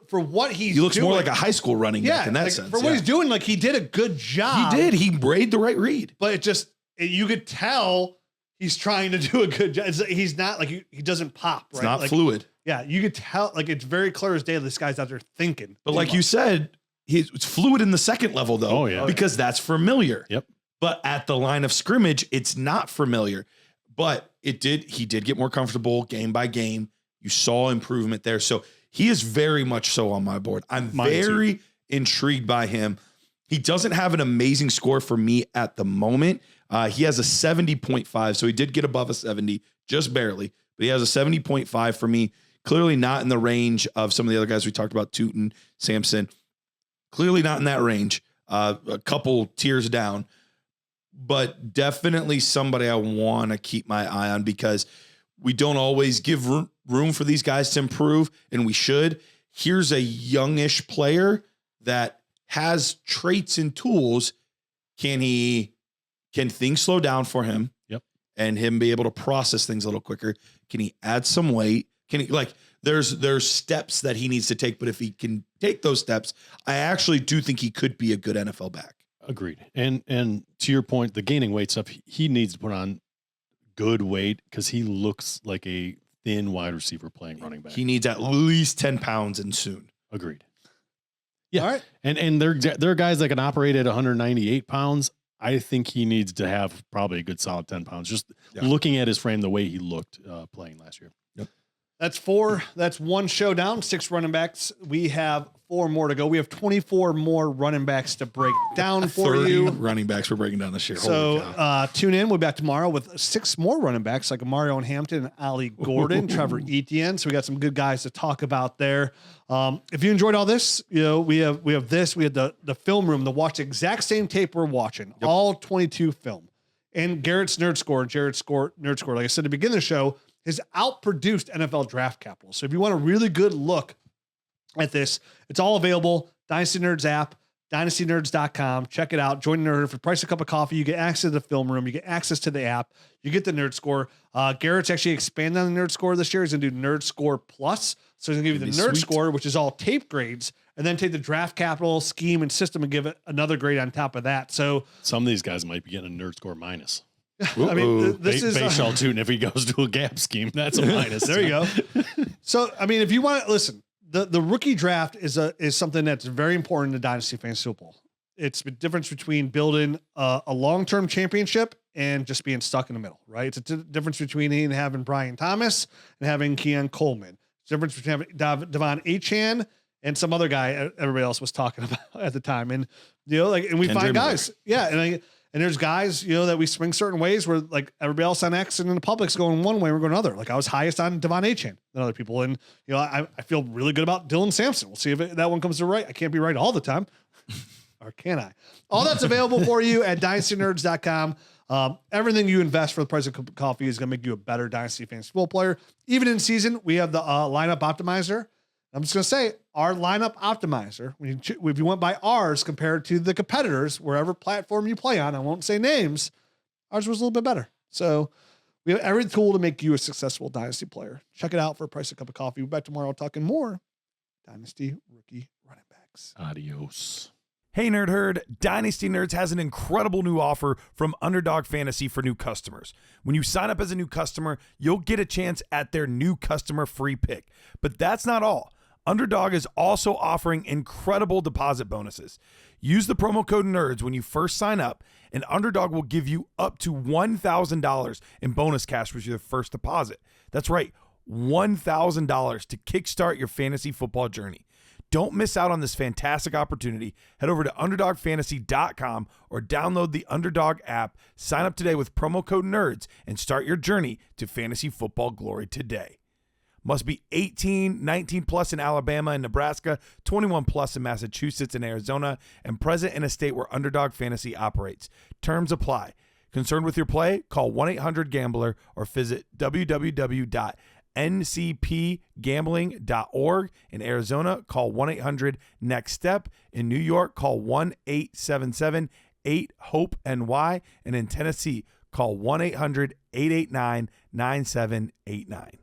for what he's He looks doing, more like a high school running back in that like, sense. For what he's doing, like he did a good job. He did. He made the right read. But it just, you could tell he's trying to do a good job. He's not like, he doesn't pop. It's right? not like, fluid. Yeah, you could tell, like it's very clear as day this guy's out there thinking. But like you said, it's fluid in the second level, though. Oh, yeah. Because that's familiar. Yep. But at the line of scrimmage, it's not familiar. But he did get more comfortable game by game. You saw improvement there. So he is very much so on my board. I'm very intrigued by him. He doesn't have an amazing score for me at the moment. He has a 70.5. So he did get above a 70, just barely. But he has a 70.5 for me. Clearly not in the range of some of the other guys we talked about, Tuten, Sampson. Clearly not in that range. A couple tiers down. But definitely somebody I want to keep my eye on because we don't always give room for these guys to improve, and we should. Here's a youngish player that has traits and tools. Can things slow down for him? Yep. And him be able to process things a little quicker? Can he add some weight? Can he, like, there's steps that he needs to take, but if he can take those steps, I actually do think he could be a good NFL back. Agreed. And to your point, the gaining weight stuff, he needs to put on good weight because he looks like a thin wide receiver playing running back. He needs at least 10 pounds and soon. Agreed. Yeah. All right. And there are guys that can operate at 198 pounds. I think he needs to have probably a good solid 10 pounds. Just looking at his frame, the way he looked playing last year. Yep. That's 4. That's 1 show down, 6 running backs. We have 4 more to go. We have 24 more running backs to break down for 30 you. running backs we're breaking down this year. So tune in. We'll be back tomorrow with 6 more running backs like Mario and Hampton, Ali Gordon, Trevor Etienne. So we got some good guys to talk about there. If you enjoyed all this, we have this. We had the film room to watch the exact same tape we're watching, all 22 film. And Jared's Nerd Score, like I said at the beginning of the show, has outproduced NFL draft capital. So if you want a really good look at this, it's all available. Dynasty Nerds app, dynastynerds.com. Check it out. Join the Nerd. For the price of a cup of coffee, you get access to the film room. You get access to the app. You get the Nerd Score. Garrett's actually expanded on the Nerd Score this year. He's going to do Nerd Score Plus. So he's going to give you the Nerd Score, which is all tape grades, and then take the draft capital, scheme, and system and give it another grade on top of that. So some of these guys might be getting a Nerd Score minus. I mean, this is Bhayshul Tuten. If he goes to a gap scheme, that's a minus. There you go. So, I mean, if you want to listen, the rookie draft is something that's very important to Dynasty Fantasy Football. It's the difference between building a long-term championship and just being stuck in the middle, right? It's a difference between having Brian Thomas and having Keon Coleman. It's the difference between having Devon Achane and some other guy everybody else was talking about at the time. And, and we find guys. Yeah. And there's guys, that we swing certain ways where like everybody else on X and in the public's going one way, we're going another. Like I was highest on Devon Achane than other people. And, I feel really good about Dylan Sampson. We'll see if that one comes to right. I can't be right all the time. Or can I? All that's available for you at dynastynerds.com. Everything you invest for the price of coffee is going to make you a better Dynasty Fantasy Football player. Even in season, we have the lineup optimizer. I'm just going to say our lineup optimizer, if you went by ours compared to the competitors, wherever platform you play on, I won't say names, ours was a little bit better. So we have every tool to make you a successful Dynasty player. Check it out for a price of a cup of coffee. We'll be back tomorrow talking more Dynasty rookie running backs. Adios. Hey, Nerd Herd, Dynasty Nerds has an incredible new offer from Underdog Fantasy for new customers. When you sign up as a new customer, you'll get a chance at their new customer free pick. But that's not all. Underdog is also offering incredible deposit bonuses. Use the promo code NERDS when you first sign up, and Underdog will give you up to $1,000 in bonus cash with your first deposit. That's right, $1,000 to kickstart your fantasy football journey. Don't miss out on this fantastic opportunity. Head over to UnderdogFantasy.com or download the Underdog app. Sign up today with promo code NERDS and start your journey to fantasy football glory today. Must be 18, 19 plus in Alabama and Nebraska, 21 plus in Massachusetts and Arizona, and present in a state where Underdog Fantasy operates. Terms apply. Concerned with your play? Call 1-800-GAMBLER or visit www.ncpgambling.org. In Arizona, call 1-800-NEXT-STEP. In New York, call 1-877-8-HOPE-NY. And in Tennessee, call 1-800-889-9789.